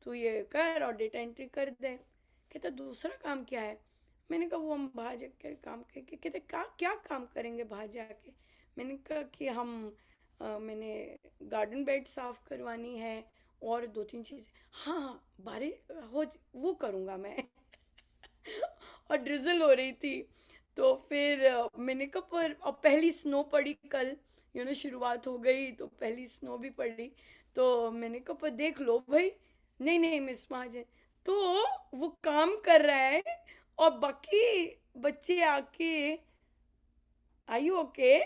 तू ये कर और डेटा एंट्री कर दे। कहता दूसरा काम क्या है? मैंने कहा वो हम बाहर जाके काम करेंगे। कहते क्या काम करेंगे बाहर जाके? मैंने कहा कि मैंने गार्डन बेड साफ करवानी है और दो तीन चीज़ें। हाँ हाँ, बारिश वो करूँगा मैं। और ड्रिजल हो रही थी। तो फिर मैंने कहा पर अब पहली स्नो पड़ी कल, शुरुआत हो गई तो पहली स्नो भी पड़ी। तो मैंने कहा पर देख लो भाई। नहीं नहीं मिस महाजन। तो वो काम कर रहा है और बाकी बच्चे आके, आर यू ओके?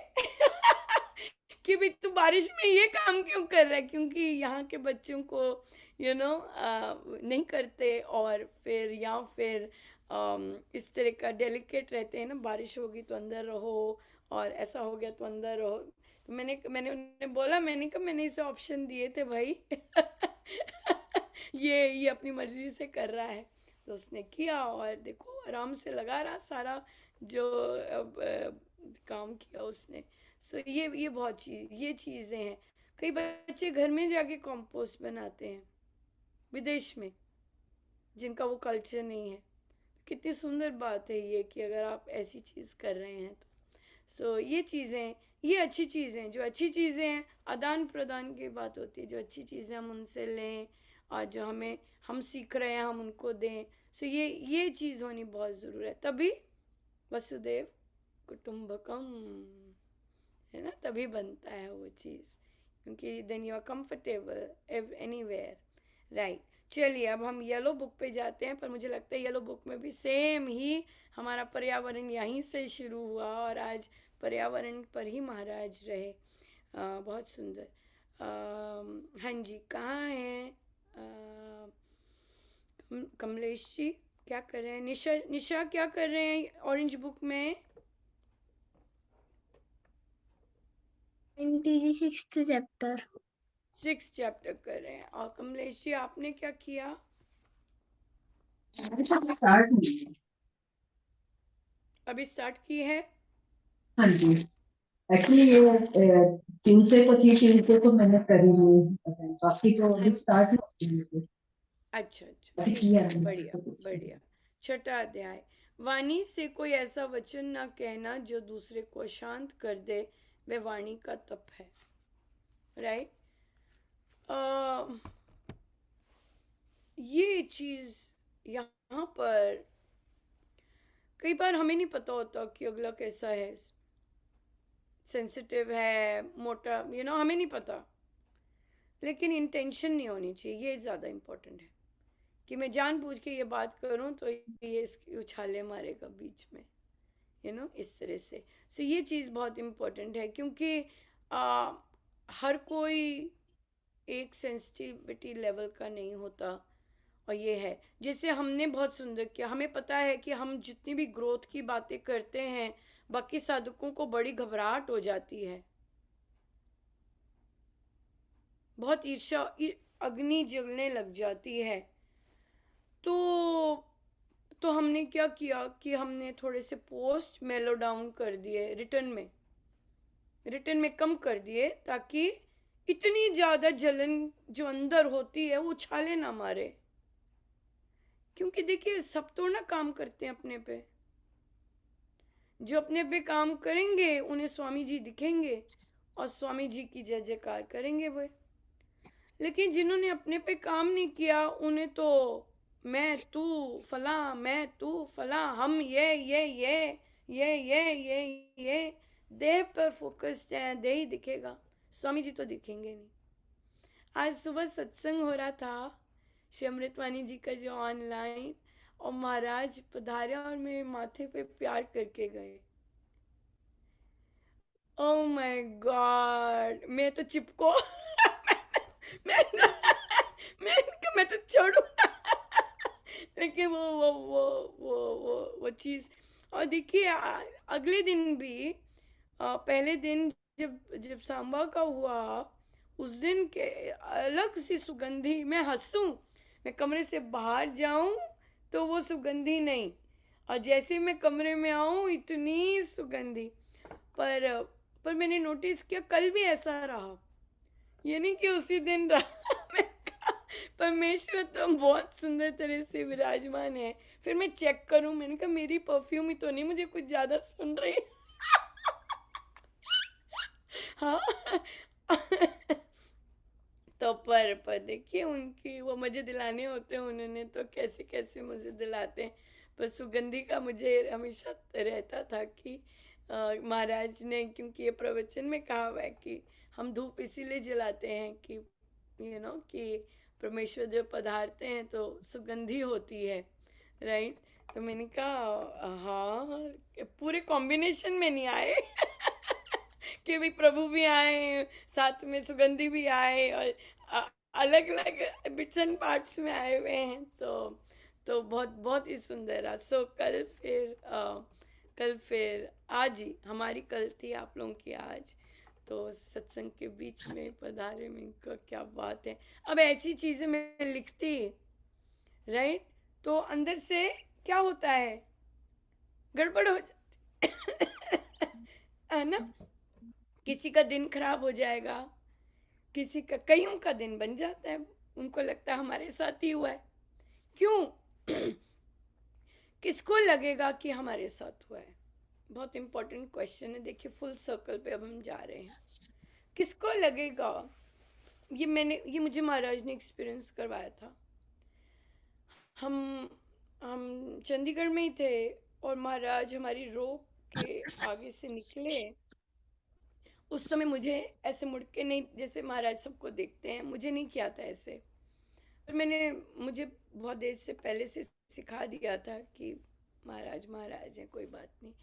कि भाई तू बारिश में ये काम क्यों कर रहा है? क्योंकि यहाँ के बच्चों को नहीं करते, और फिर या फिर इस तरह का डेलिकेट रहते हैं ना, बारिश होगी तो अंदर रहो और ऐसा हो गया तो अंदर रहो। तो मैंने उन्हें बोला, मैंने कहा मैंने इसे ऑप्शन दिए थे भाई। ये अपनी मर्जी से कर रहा है। तो उसने किया और देखो आराम से लगा रहा सारा जो काम किया उसने। सो ये बहुत ये चीज़ें हैं। कई बच्चे घर में जाके कंपोस्ट बनाते हैं विदेश में, जिनका वो कल्चर नहीं है। कितनी सुंदर बात है ये कि अगर आप ऐसी चीज़ कर रहे हैं तो। सो ये चीज़ें, ये अच्छी चीज़ें, जो अच्छी चीज़ें हैं, आदान प्रदान की बात होती है। जो अच्छी चीज़ें हम उनसे लें और जो हम सीख रहे हैं हम उनको दें। सो ये चीज़ होनी बहुत ज़रूरी है, तभी वसुदेव कुटुंबकम, है ना, तभी बनता है वो चीज़, क्योंकि then you are comfortable anywhere, right. चलिए अब हम येलो बुक पे जाते हैं, पर मुझे लगता है येलो बुक में भी सेम ही हमारा पर्यावरण यहीं से शुरू हुआ और आज पर्यावरण पर ही महाराज रहे। बहुत सुंदर। हाँ जी, कहाँ हैं कमलेश जी? क्या कर रहे हैं? निशा क्या कर रहे हैं ऑरेंज बुक में? NTG 6th chapter. 6 चैप्टर कर रहे हैं। और कमलेश जी आपने क्या किया? स्टार्ट नहीं है। अभी स्टार्ट की है? हाँ जी, एक्चुअली ये ट्यूसडे को थी, ट्यूसडे को मैंने करी नहीं, बाकी तो हाँ, अभी स्टार्ट नहीं हुई थी। अच्छा अभी ठीक किया है, नहीं, बढ़िया तो कुछ बढ़िया। 6वां अध्याय। वाणी से कोई ऐसा वचन ना कहना जो दूसरे को अशांत कर दे, वह वाणी का तप है। राइट? ये चीज यहाँ पर कई बार हमें नहीं पता होता कि अगला कैसा है, सेंसिटिव है, मोटा, हमें नहीं पता। लेकिन इंटेंशन नहीं होनी चाहिए, ये ज़्यादा इम्पोर्टेंट है कि मैं जानबूझ के ये बात करूं तो ये इसकी उछाले मारेगा बीच में, इस तरह से। सो ये चीज़ बहुत इम्पोर्टेंट है, क्योंकि हर कोई एक सेंसिटिविटी लेवल का नहीं होता। और ये है, जैसे हमने बहुत सुंदर किया, हमें पता है कि हम जितनी भी ग्रोथ की बातें करते हैं, बाकी साधकों को बड़ी घबराहट हो जाती है, बहुत ईर्ष्या, अग्नि जलने लग जाती है। तो हमने क्या किया कि हमने थोड़े से पोस्ट मेलो डाउन कर दिए, रिटर्न में कम कर दिए, ताकि इतनी ज्यादा जलन जो अंदर होती है वो उछाले ना मारे। क्योंकि देखिए, सब तो ना काम करते हैं अपने पे। जो अपने पे काम करेंगे उन्हें स्वामी जी दिखेंगे और स्वामी जी की जय जयकार करेंगे वो। लेकिन जिन्होंने अपने पे काम नहीं किया, उन्हें तो मैं तू फला, मैं तू फला, हम ये देह पर फोकस्ड है, देह ही दिखेगा, स्वामी जी तो दिखेंगे नहीं। आज सुबह सत्संग हो रहा था श्री अमृतवाणी जी का, जो ऑनलाइन, और महाराज पधारे और मेरे माथे पे प्यार करके गए। ओह माय गॉड, मैं तो चिपको मैं तो छोड़ू ना लेकिन वो चीज। और देखिए, अगले दिन भी, पहले दिन जब सांबा का हुआ, उस दिन के अलग सी सुगंधी, मैं हंसूं, मैं कमरे से बाहर जाऊं तो वो सुगंधी नहीं, और जैसे मैं कमरे में आऊं इतनी सुगंधी। पर मैंने नोटिस किया कल भी ऐसा रहा, ये नहीं कि उसी दिन रहा मैं कहा, परमेश्वर तो बहुत सुंदर तरह से विराजमान है। फिर मैं चेक करूं, मैंने कहा मेरी परफ्यूम ही तो नहीं मुझे कुछ ज्यादा सुन रही हाँ तो पर देखिए, उनकी वो मजे दिलाने होते हैं, उन्होंने तो कैसे कैसे मजे दिलाते हैं। पर सुगंधी का मुझे हमेशा रहता था कि महाराज ने, क्योंकि ये प्रवचन में कहा हुआ है कि हम धूप इसीलिए जलाते हैं कि कि परमेश्वर जब पधारते हैं तो सुगंधी होती है। राइट? तो मैंने कहा हाँ, पूरे कॉम्बिनेशन में नहीं आए कि भी प्रभु भी आए, साथ में सुगंधी भी आए, और अलग अलग बिट्स एंड पार्ट्स में आए हुए हैं। तो बहुत बहुत ही सुंदर रहा। सो कल फिर आज ही हमारी कल थी, आप लोगों की आज, तो सत्संग के बीच में पधारे में इनका क्या बात है। अब ऐसी चीजें मैं लिखती, राइट, तो अंदर से क्या होता है, गड़बड़ हो जाती है ना। किसी का दिन खराब हो जाएगा, किसी का, कईयों का दिन बन जाता है, उनको लगता है हमारे साथ ही हुआ है। क्यों किसको लगेगा कि हमारे साथ हुआ है? बहुत इंपॉर्टेंट क्वेश्चन है। देखिए, फुल सर्कल पे अब हम जा रहे हैं। किसको लगेगा? ये मुझे महाराज ने एक्सपीरियंस करवाया था। हम चंडीगढ़ में ही थे और महाराज हमारी रो के आगे से निकले। उस समय मुझे ऐसे मुड़ के नहीं, जैसे महाराज सबको देखते हैं, मुझे नहीं किया था ऐसे। पर मुझे बहुत देर से पहले से सिखा दिया था कि महाराज महाराज है, कोई बात नहीं।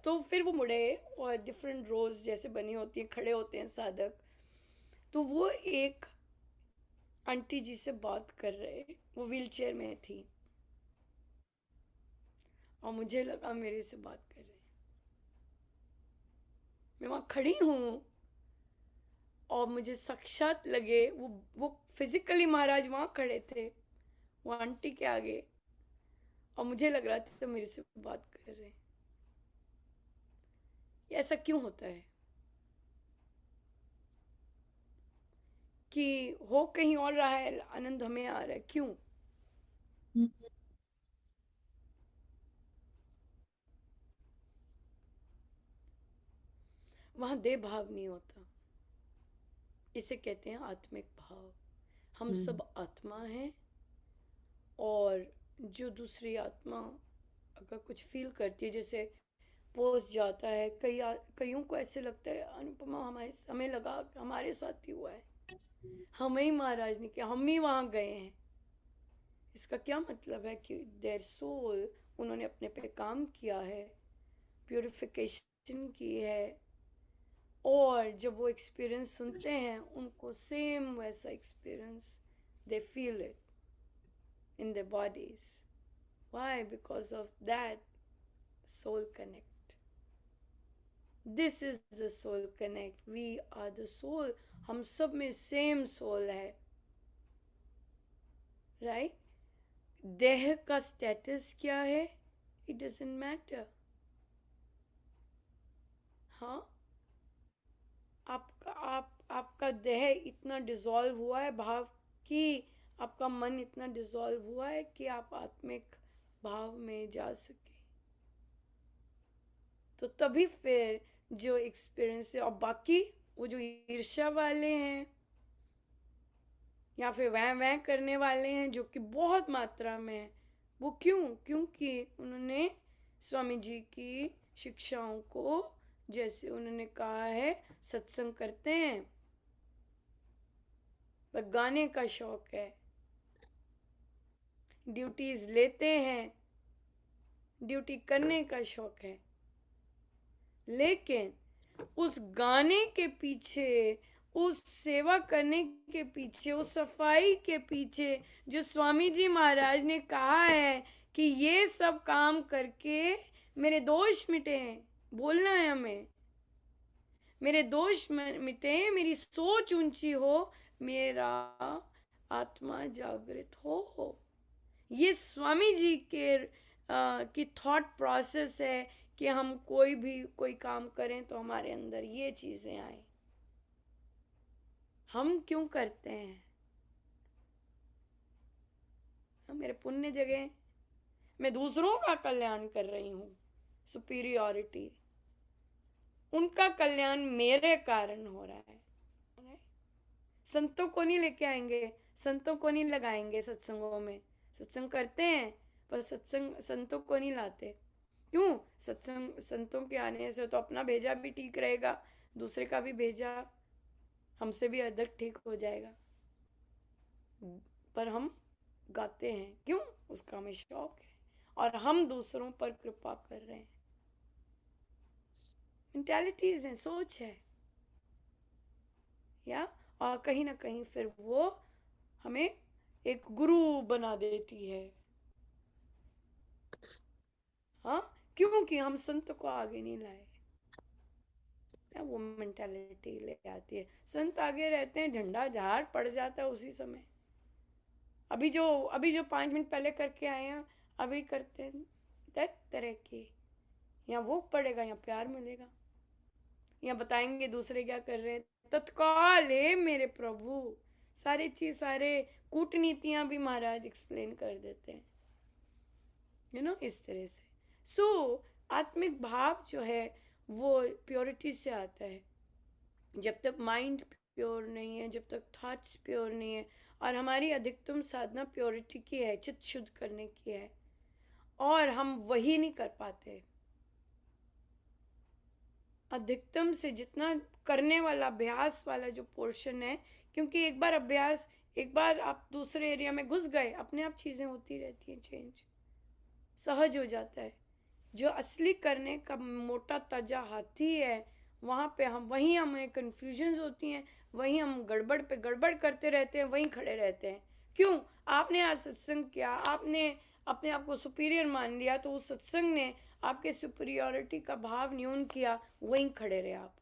तो फिर वो मुड़े और डिफरेंट रोज जैसे बनी होती हैं, खड़े होते हैं साधक। तो वो एक आंटी जी से बात कर रहे, वो व्हील चेयर में थी, और मुझे लगा मेरे से बात कर रहे हैं। मैं वहां खड़ी हूं और मुझे साक्षात लगे वो फिजिकली महाराज वहां खड़े थे, वो आंटी के आगे, और मुझे लग रहा था तो मेरे से बात कर रहे हैं। ये ऐसा क्यों होता है कि हो कहीं और रहा है, आनंद हमें आ रहा है, क्यों? वहां देह भाव नहीं होता, इसे कहते हैं आत्मिक भाव। हम सब आत्मा हैं, और जो दूसरी आत्मा अगर कुछ फील करती है, जैसे पोस्ट जाता है, कईयों को ऐसे लगता है अनुपमा हमें लगा हमारे साथ ही हुआ है, हमें ही महाराज ने किया, हम ही वहां गए हैं। इसका क्या मतलब है कि देयर सोल, उन्होंने अपने पे काम किया है, प्यूरिफिकेशन की है, और जब वो एक्सपीरियंस सुनते हैं उनको सेम वैसा experience they feel it in their bodies. Why? Because of that soul connect. This is the soul connect. We are the soul. हम सब में सेम सोल है, राइट? देह का स्टेटस क्या है, इट डजंट मैटर। हाँ, आपका देह इतना डिसॉल्व हुआ है भाव कि आपका मन इतना डिसॉल्व हुआ है कि आप आत्मिक भाव में जा सके, तो तभी फिर जो एक्सपीरियंस है। और बाकी वो जो ईर्ष्या वाले हैं या फिर वह करने वाले हैं जो कि बहुत मात्रा में है, वो क्योंकि उन्होंने स्वामी जी की शिक्षाओं को, जैसे उन्होंने कहा है, सत्संग करते हैं पर गाने का शौक है, ड्यूटीज लेते हैं, ड्यूटी करने का शौक है, लेकिन उस गाने के पीछे, उस सेवा करने के पीछे, उस सफाई के पीछे जो स्वामी जी महाराज ने कहा है कि ये सब काम करके मेरे दोष मिटे हैं, बोलना है हमें, मेरे दोष मिटे, मेरी सोच ऊंची हो, मेरा आत्मा जागृत हो। ये स्वामी जी के की थॉट प्रोसेस है कि हम कोई काम करें तो हमारे अंदर ये चीजें आए। हम क्यों करते हैं? मेरे पुण्य जगह मैं दूसरों का कल्याण कर रही हूं, सुपीरियॉरिटी, उनका कल्याण मेरे कारण हो रहा है। संतों को नहीं लेके आएंगे, संतों को नहीं लगाएंगे सत्संगों में, सत्संग करते हैं पर संतों को नहीं लाते। क्यों? संतों के आने से तो अपना भेजा भी ठीक रहेगा, दूसरे का भी भेजा हमसे भी अधिक ठीक हो जाएगा। पर हम गाते हैं, क्यों? उसका हमें शौक है, और हम दूसरों पर कृपा कर रहे हैं। मेंटालिटीज है, सोच है, या और कहीं ना कहीं फिर वो हमें एक गुरु बना देती है। हाँ, क्योंकि हम संत को आगे नहीं लाए, वो मेंटालिटी ले आती है। संत आगे रहते हैं, झंडा झाड़ पड़ जाता है उसी समय। अभी जो 5 मिनट पहले करके आए हैं, अभी करते हैं तरह के, या वो पड़ेगा या प्यार मिलेगा, या बताएंगे दूसरे क्या कर रहे हैं, तत्काल है मेरे प्रभु। सारे कूटनीतियां भी महाराज एक्सप्लेन कर देते हैं, इस तरह से। सो आत्मिक भाव जो है वो प्योरिटी से आता है। जब तक माइंड प्योर नहीं है, जब तक थॉट्स प्योर नहीं है, और हमारी अधिकतम साधना प्योरिटी की है, चित्त शुद्ध करने की है, और हम वही नहीं कर पाते। अधिकतम से जितना करने वाला, अभ्यास वाला जो पोर्शन है, क्योंकि एक बार आप दूसरे एरिया में घुस गए, अपने आप चीजें होती रहती हैं, चेंज सहज हो जाता है। जो असली करने का मोटा ताजा हाथी है, वहीं हमें कंफ्यूजन्स होती हैं, वहीं हम गड़बड़ पे गड़बड़ करते रहते हैं, वहीं खड़े रहते हैं। क्यों? आपने आज सत्संग किया, आपने अपने आप को सुपीरियर मान लिया, तो उस सत्संग ने आपके सुपीरियरिटी का भाव न्यून किया, वहीं खड़े रहे आप।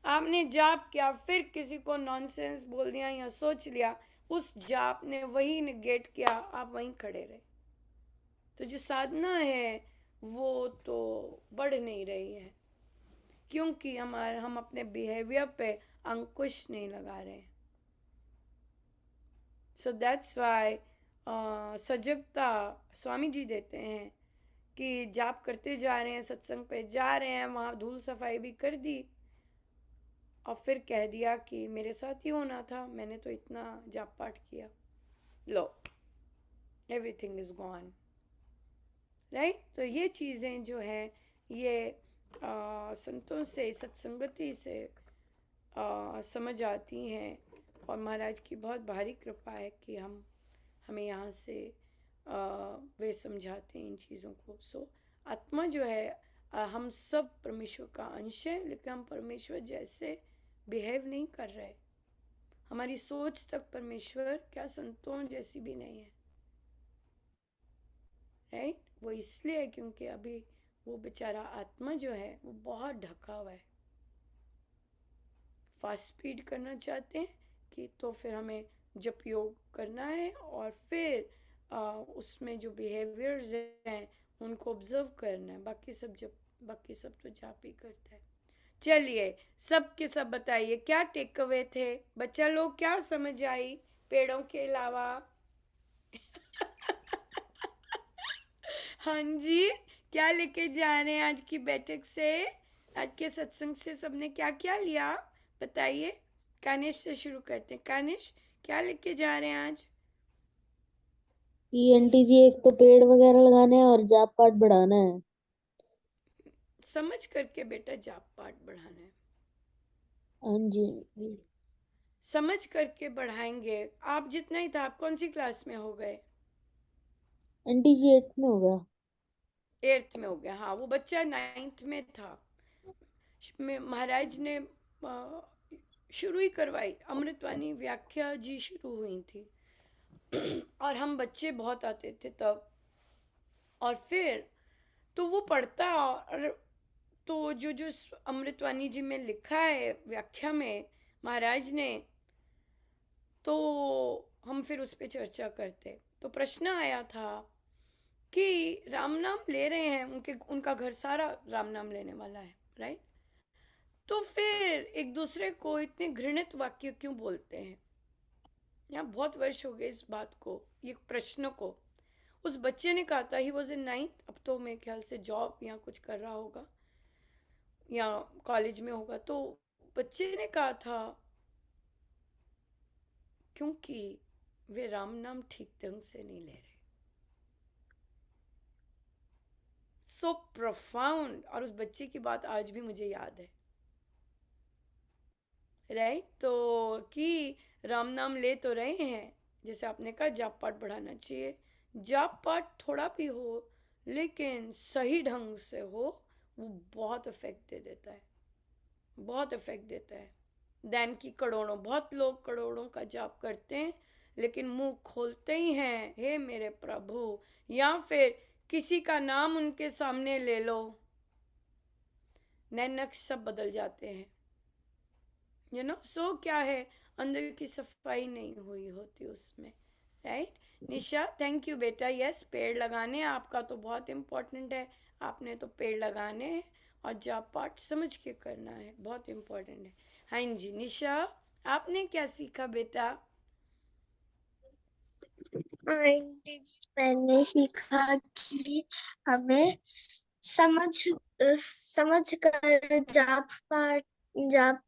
आपने जाप किया, फिर किसी को नॉनसेंस बोल दिया या सोच लिया, उस जाप ने वही निगेट किया, आप वहीं खड़े रहे। तो जो साधना है वो तो बढ़ नहीं रही है, क्योंकि हम अपने बिहेवियर पे अंकुश नहीं लगा रहे। सो दैट्स वाई सजगता स्वामी जी देते हैं कि जाप करते जा रहे हैं, सत्संग पे जा रहे हैं, वहाँ धूल सफाई भी कर दी और फिर कह दिया कि मेरे साथ ही होना था, मैंने तो इतना जाप पाठ किया, लो एवरीथिंग इज गॉन, राइट। तो ये चीज़ें जो हैं ये संतों से, सत्संगति से समझ आती हैं, और महाराज की बहुत भारी कृपा है कि हमें यहाँ से वे समझाते हैं इन चीज़ों को। सो आत्मा जो है, हम सब परमेश्वर का अंश है, लेकिन हम परमेश्वर जैसे बिहेव नहीं कर रहे। हमारी सोच तक परमेश्वर क्या संतों जैसी भी नहीं है, राइट। वो इसलिए है क्योंकि अभी वो बेचारा आत्मा जो है वो बहुत ढका हुआ है। फास्ट स्पीड करना चाहते हैं कि तो फिर हमें जप योग करना है, और फिर उसमें जो बिहेवियर्स हैं उनको ऑब्जर्व करना है, बाकी सब तो जाप ही करता है। चलिए सब के सब बताइए क्या टेक अवे थे बच्चा लोग, क्या समझ आई पेड़ों के अलावा? हाँ जी, क्या लेके जा रहे हैं आज की बैठक से, आज के सत्संग से सबने क्या क्या लिया बताइए। कानिश से शुरू करते हैं। कानिश, क्या लेके जा रहे हैं आज? आंटी जी, एक तो पेड़ वगैरह लगाने हैं और जाप पाठ बढ़ाना है। समझ करके बेटा जाप पाठ बढ़ाना है, हाँ जी। समझ करके बढ़ाएंगे। आप जितना ही था, आप कौन सी क्लास में हो गए? आंटी जी 8th में होगा। 8th में हो गया। हाँ, वो बच्चा 9th में था। महाराज ने शुरू ही करवाई, अमृतवाणी व्याख्या जी शुरू हुई थी और हम बच्चे बहुत आते थे तब, और फिर तो वो पढ़ता, और तो जो जो अमृतवाणी जी में लिखा है व्याख्या में महाराज ने, तो हम फिर उस पर चर्चा करते। तो प्रश्न आया था कि राम नाम ले रहे हैं, उनका घर सारा राम नाम लेने वाला है, राइट। तो फिर एक दूसरे को इतने घृणित वाक्य क्यों बोलते हैं? यहाँ बहुत वर्ष हो गए इस बात को, ये प्रश्न को। उस बच्चे ने कहा था, ही वॉज इन 9th, अब तो मेरे ख्याल से जॉब या कुछ कर रहा होगा या कॉलेज में होगा। तो बच्चे ने कहा था क्योंकि वे राम नाम ठीक ढंग से नहीं ले रहे। सो प्रोफाउंड, और उस बच्चे की बात आज भी मुझे याद है, राइट। तो कि राम नाम ले तो रहे हैं, जैसे आपने कहा जाप पाठ बढ़ाना चाहिए, जाप पाठ थोड़ा भी हो लेकिन सही ढंग से हो, वो बहुत इफेक्ट दे देता है, बहुत इफेक्ट देता है। दैन की करोड़ों, बहुत लोग करोड़ों का जाप करते हैं लेकिन मुंह खोलते ही हैं हे मेरे प्रभु, या फिर किसी का नाम उनके सामने ले लो, नैनक सब बदल जाते हैं, यू नो। सो क्या है, अंदर की सफाई नहीं हुई होती उसमें, राइट। निशा, थैंक यू बेटा। यस, पेड़ लगाने आपका तो बहुत इम्पोर्टेंट है, आपने तो पेड़ लगाने हैं और जाप पाठ समझ के करना है, बहुत इम्पोर्टेंट है। हाँ जी निशा, आपने क्या सीखा बेटा? आंटी जी, मैंने सीखा कि हमें समझ कर जाप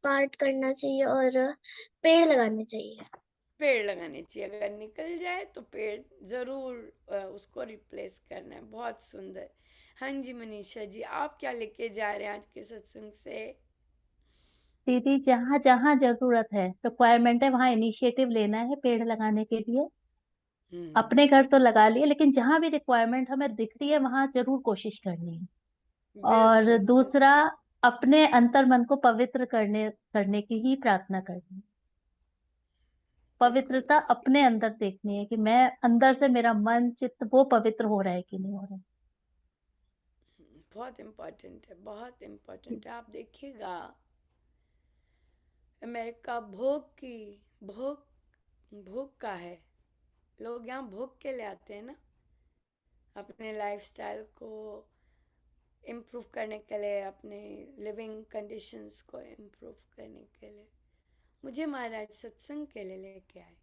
पाठ करना चाहिए और पेड़ लगाने चाहिए। पेड़ लगाने चाहिए, अगर निकल जाए तो पेड़ जरूर उसको रिप्लेस करना है। बहुत सुंदर। हाँ जी मनीषा जी, आप क्या लेके जा रहे हैं आज के सत्संग से? दीदी, जहाँ जहाँ जरूरत है, रिक्वायरमेंट है, वहाँ इनिशिएटिव लेना है पेड़ लगाने के लिए। अपने घर तो लगा लिए, लेकिन जहाँ भी रिक्वायरमेंट हमें दिख रही है वहां जरूर कोशिश करनी है। और बिल्कुल दूसरा, अपने अंतर मन को पवित्र करने करने की ही प्रार्थना करनी है। पवित्रता अपने अंदर देखनी है कि मैं अंदर से मेरा मन चित्त वो पवित्र हो रहा है कि नहीं हो रहा है। बहुत इम्पोर्टेंट है, बहुत इम्पोर्टेंट है। आप देखिएगा अमेरिका भोग भोग का है। लोग यहाँ भोग के लिए आते हैं ना, अपने लाइफस्टाइल को इम्प्रूव करने के लिए, अपने लिविंग कंडीशंस को इम्प्रूव करने के लिए। मुझे महाराज सत्संग के लिए लेके आए।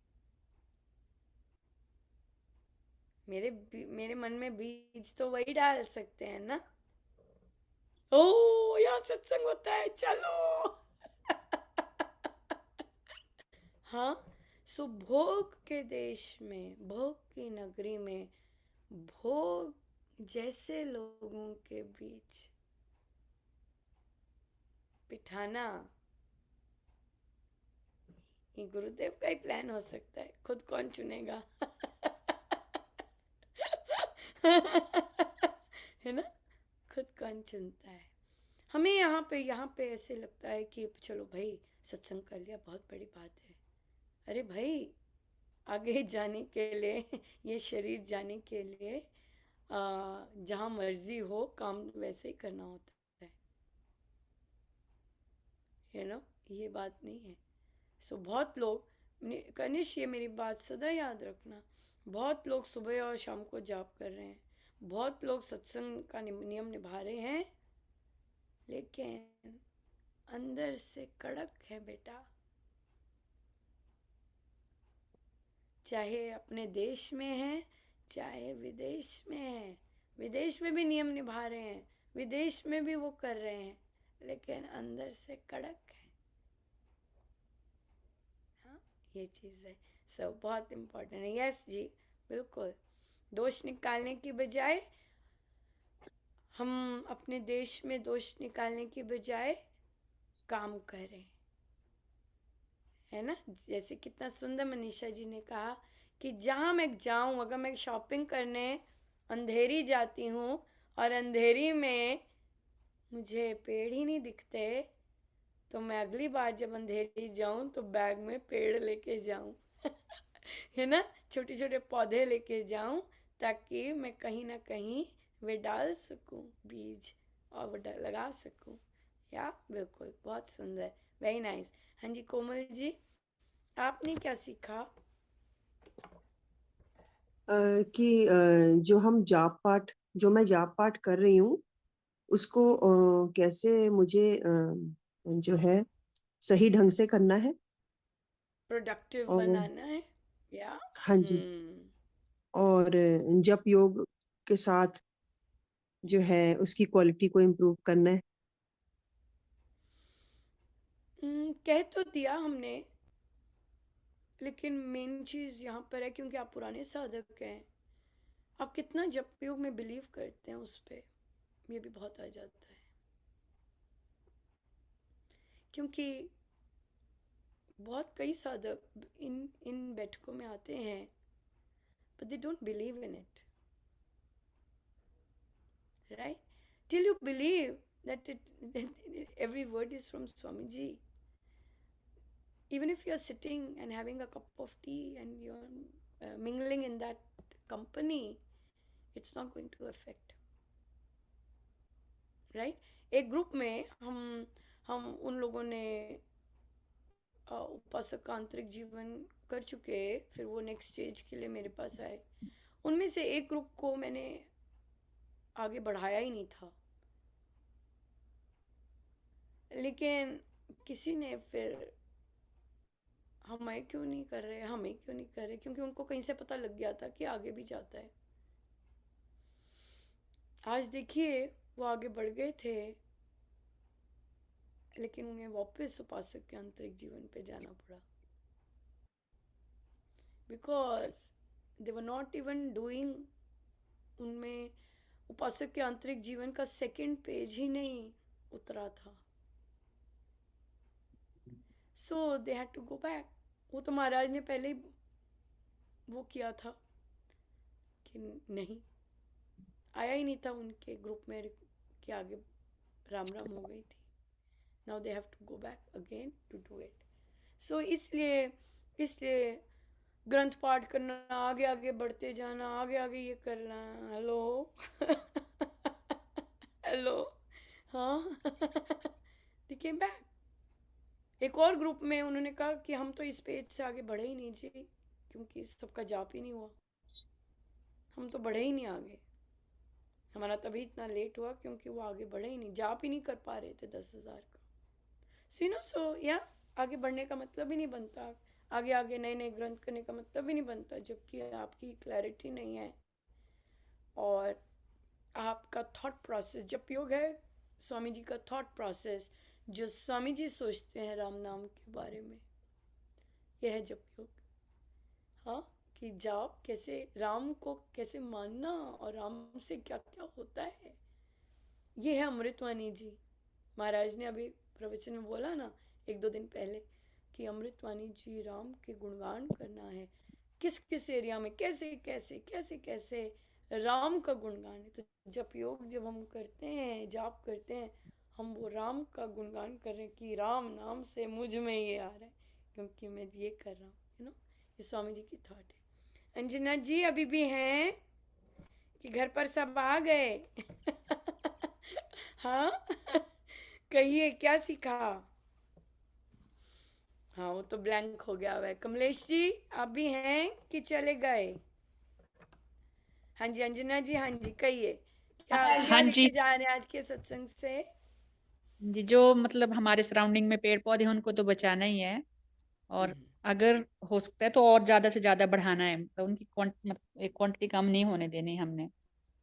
मेरे मन में बीज तो वही डाल सकते हैं ना। ओ यहाँ सत्संग होता है, चलो। हाँ, सो भोग के देश में, भोग की नगरी में, भोग जैसे लोगों के बीच बिठाना, ये गुरुदेव का ही प्लान हो सकता है। खुद कौन चुनेगा? है ना, खुद कौन चुनता है? हमें यहाँ पे ऐसे लगता है कि चलो भाई सत्संग कर लिया, बहुत बड़ी बात है। अरे भाई, आगे जाने के लिए, ये शरीर जाने के लिए जहाँ मर्जी हो काम वैसे ही करना होता है, ये बात नहीं है। सो बहुत लोग, कनिष्ठ ये मेरी बात सदा याद रखना, बहुत लोग सुबह और शाम को जाप कर रहे हैं, बहुत लोग सत्संग का नियम निभा रहे हैं, लेकिन अंदर से कड़क है बेटा। चाहे अपने देश में है, चाहे विदेश में है, विदेश में भी नियम निभा रहे हैं, विदेश में भी वो कर रहे हैं, लेकिन अंदर से कड़क है। हाँ, ये चीज़ है। सब बहुत इम्पोर्टेंट है। यस जी, बिल्कुल। दोष निकालने की बजाय, हम अपने देश में दोष निकालने की बजाय काम करें, है ना। जैसे कितना सुंदर मनीषा जी ने कहा कि जहाँ मैं जाऊँ, अगर मैं शॉपिंग करने अंधेरी जाती हूँ और अंधेरी में मुझे पेड़ ही नहीं दिखते, तो मैं अगली बार जब अंधेरी जाऊँ तो बैग में पेड़ लेके जाऊँ। है ना, छोटे छोटे पौधे लेके जाऊँ, ताकि मैं कहीं ना कहीं वे डाल सकूँ बीज, और वो लगा सकूँ। या बिल्कुल, बहुत सुंदर, वेरी नाइस। हाँ जी, कोमल जी, आपने क्या सीखा? कि जो मैं जाप पाठ कर रही हूँ उसको कैसे मुझे जो है सही ढंग से करना है प्रोडक्टिव और बनाना है, या हाँ जी, और जप योग के साथ जो है उसकी क्वालिटी को इम्प्रूव करना है। कह तो दिया हमने, लेकिन मेन चीज़ यहाँ पर है, क्योंकि आप पुराने साधक हैं, आप कितना जप योग में बिलीव करते हैं उस पर, ये भी बहुत आ जाता है। क्योंकि बहुत कई साधक इन बैठकों में आते हैं, but they don't believe in it, right? Till you believe that every word is from Swamiji, even if you're sitting and having a cup of tea and you're mingling in that company, it's not going to affect, right? एक group में हम उन लोगों ने उपासक का आंतरिक जीवन कर चुके, फिर वो नेक्स्ट स्टेज के लिए मेरे पास आए। उनमें से एक ग्रुप को मैंने आगे बढ़ाया ही नहीं था, लेकिन किसी ने फिर हमें क्यों नहीं कर रहे, क्योंकि उनको कहीं से पता लग गया था कि आगे भी जाता है। आज देखिए, वो आगे बढ़ गए थे, लेकिन उन्हें वापस उपासक के आंतरिक जीवन पे जाना पड़ा, because they were not even doing, उनमें उपासक के आंतरिक जीवन का सेकंड पेज ही नहीं उतरा था। So they had to go back. वो तो महाराज ने पहले ही वो किया था कि नहीं, आया ही नहीं था उनके ग्रुप में कि आगे राम राम हो गई थी। Now they have to go back again to do it. So इसलिए ग्रंथ पाठ करना, आगे आगे बढ़ते जाना, आगे आगे ये करना। हेलो हेलो, हाँ दे केम बैक। एक और ग्रुप में उन्होंने कहा कि हम तो इस पेज से आगे बढ़े ही नहीं जी, क्योंकि सबका जाप ही नहीं हुआ, हम तो बढ़े ही नहीं आगे। हमारा तभी इतना लेट हुआ क्योंकि वो आगे बढ़े ही नहीं, जाप ही नहीं कर पा रहे थे 10,000 का। सो या आगे बढ़ने का मतलब ही नहीं बनता, आगे आगे नए नए ग्रंथ करने का मतलब ही नहीं बनता, जबकि आपकी क्लैरिटी नहीं है और आपका थॉट प्रोसेस, जब योग है स्वामी जी का थॉट प्रोसेस, जो स्वामी जी सोचते हैं राम नाम के बारे में, यह है जप योग। हाँ, कि जाप कैसे, राम को कैसे मानना और राम से क्या क्या होता है, ये है अमृतवाणी जी। महाराज ने अभी प्रवचन में बोला ना 1-2 दिन पहले कि अमृतवाणी जी राम के गुणगान करना है, किस किस एरिया में कैसे कैसे कैसे कैसे राम का गुणगान है। तो जप योग जब हम करते हैं, जाप करते हैं, हम वो राम का गुणगान कर रहे हैं कि राम नाम से मुझ में ये आ रहा है, क्योंकि मैं ये कर रहा हूँ। ये स्वामी जी की थॉट है। अंजना जी अभी भी हैं कि घर पर सब आ गए? हाँ कहिए क्या सीखा? हाँ वो तो ब्लैंक हो गया हुआ है। कमलेश जी आप भी हैं कि चले गए? हाँ जी अंजना जी, हाँ जी कहिए, क्या क्या हाँ लेके जी। जा रहे हैं आज के सत्संग से? जी, जो मतलब हमारे सराउंडिंग में पेड़ पौधे हैं उनको तो बचाना ही है, और अगर हो सकता है तो और ज्यादा से ज्यादा बढ़ाना है, मतलब उनकी क्वांटिटी कम नहीं होने देनी हमने।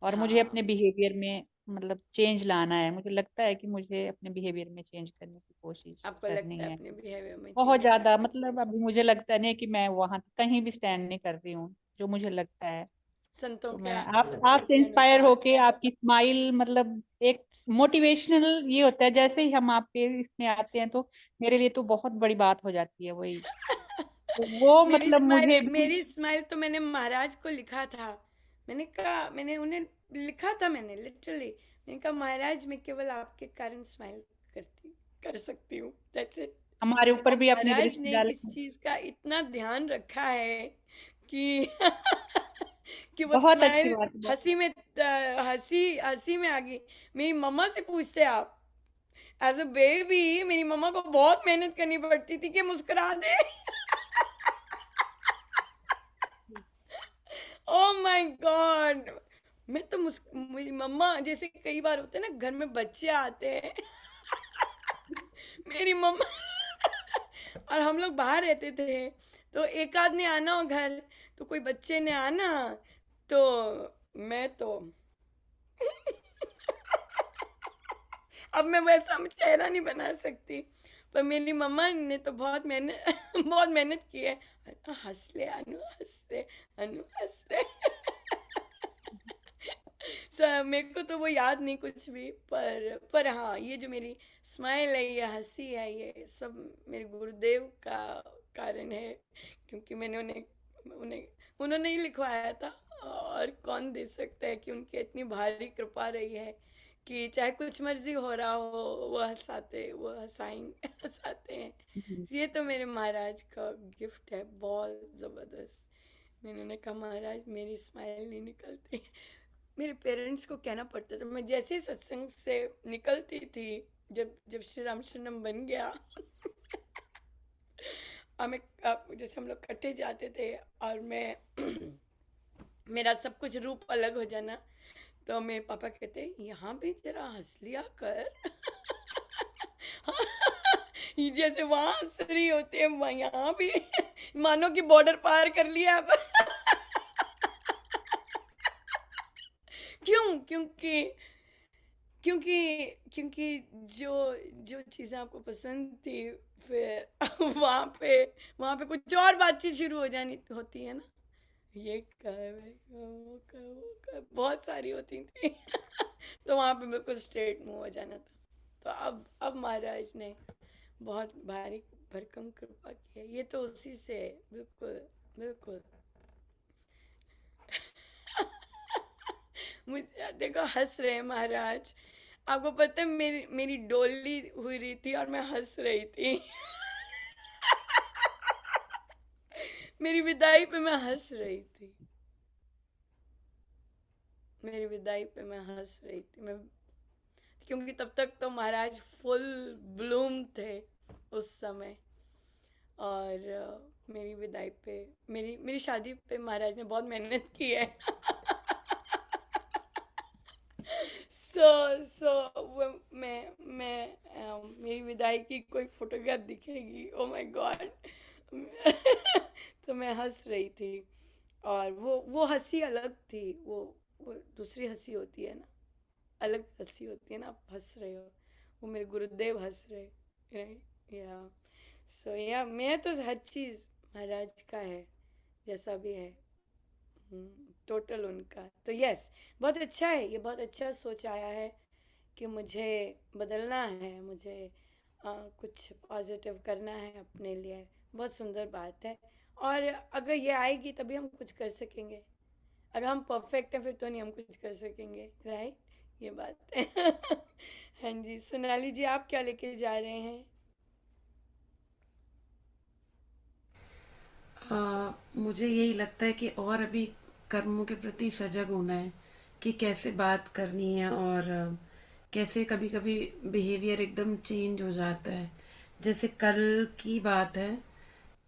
और मुझे हाँ अपने बिहेवियर में मतलब चेंज लाना है। मुझे लगता है कि मुझे अपने बिहेवियर में चेंज करने की कोशिश आपको करनी लगता है है। अपने बिहेवियर में बहुत चेंज ज्यादा, करना मतलब चाहिए? अभी मुझे लगता नहीं है कि मैं वहां कहीं भी स्टैंड नहीं कर रही हूँ, जो मुझे लगता है। तो मैं संतों आपसे के इंस्पायर अनुसार। होके आपकी स्माइल, मतलब एक मोटिवेशनल ये होता है, जैसे ही हम आपके इसमें आते हैं तो मेरे लिए तो बहुत बड़ी बात हो जाती है वही। तो वो मतलब मुझे भी मेरी स्माइल तो मैंने महाराज को लिखा था। मैंने कहा, मैंने उन्हें लिखा था, मैंने लिटरली मैंने कहा महाराज मैं केवल आपके कारण स्माइल कर सकती हूँ, दैट्स इट। हमारे और ऊपर भी अपनी महाराज दृष्टि ने डाल। इस चीज का इतना ध्यान रखा है कि कि वो बहुत अच्छी स्माइल बात है, बहुत। हंसी में हंसी हंसी में आ गई। मेरी मम्मा से पूछते आप, एज अ बेबी मेरी मम्मा को बहुत मेहनत करनी पड़ती थी कि मुस्कुरा दे। ओह माय गॉड, मैं तो मेरी मम्मा, जैसे कई बार होते हैं ना घर में बच्चे आते हैं मेरी मम्मा और हम लोग बाहर रहते थे, तो एक आध ने आना हो घर, तो कोई बच्चे ने आना, तो मैं तो अब मैं वैसा चेहरा नहीं बना सकती, पर मेरी मम्मा ने तो बहुत मेहनत बहुत मेहनत की है। हंस ले अनु, हंस ले अनु, हंस ले सर मेरे को तो वो याद नहीं कुछ भी, पर हाँ ये जो मेरी स्माइल है, ये हंसी है, ये सब मेरे गुरुदेव का कारण है, क्योंकि मैंने उन्हें उन्होंने ही लिखवाया था। और कौन दे सकता है कि उनकी इतनी भारी कृपा रही है कि चाहे कुछ मर्जी हो रहा हो वो हंसाते, वो हंसाएंगे हंसाते हैं। ये तो मेरे महाराज का गिफ्ट है, बहुत ज़बरदस्त। मैंने उन्हें कहा महाराज मेरी स्माइल नहीं निकलती। मेरे पेरेंट्स को कहना पड़ता था, मैं जैसे ही सत्संग से निकलती थी, जब जब श्री रामशरणम बन गया और मैं जैसे हम लोग कट्टे जाते थे और मैं मेरा सब कुछ रूप अलग हो जाना, तो मेरे पापा कहते यहाँ भी जरा हंस लिया कर ये जैसे वहाँ हंस रही होती है यहाँ भी मानो कि बॉर्डर पार कर लिया अब क्यों? क्योंकि क्योंकि जो जो चीज़ें आपको पसंद थी, फिर वहाँ पे कुछ और बातचीत शुरू हो जानी होती है ना, ये कर वो कर बहुत सारी होती थी तो वहाँ पे बिल्कुल स्ट्रेट मुंह हो जाना था। तो अब महाराज ने बहुत भारी भरकम कृपा की है, ये तो उसी से है, बिल्कुल बिल्कुल मुझे देखो हंस रहे हैं महाराज, आपको पता है मेरी डोली हुई रही थी और मैं हंस रही थी मेरी विदाई पे मैं हंस रही थी। मेरी विदाई पे मैं हंस रही थी मैं, क्योंकि तब तक तो महाराज फुल ब्लूम थे उस समय। और मेरी विदाई पे, मेरी मेरी शादी पे महाराज ने बहुत मेहनत की है। सो वो मेरी विदाई की कोई फोटोग्राफ दिखेगी, ओ माय गॉड। तो मैं हंस रही थी, और वो हंसी अलग थी। वो दूसरी हंसी होती है ना, अलग हंसी होती है ना, आप हंस रहे हो, वो मेरे गुरुदेव हंस रहे, राइट या। सो या मैं तो हर चीज़ महाराज का है, जैसा भी है टोटल उनका। तो यस, बहुत अच्छा है, ये बहुत अच्छा सोच आया है कि मुझे बदलना है, मुझे कुछ पॉजिटिव करना है अपने लिए। बहुत सुंदर बात है, और अगर ये आएगी तभी हम कुछ कर सकेंगे। अगर हम परफेक्ट हैं फिर तो नहीं हम कुछ कर सकेंगे, राइट? ये बात है। हाँ जी, सोनाली जी आप क्या लेके जा रहे हैं? मुझे यही लगता है कि और अभी कर्मों के प्रति सजग होना है कि कैसे बात करनी है, और कैसे कभी कभी बिहेवियर एकदम चेंज हो जाता है। जैसे कल की बात है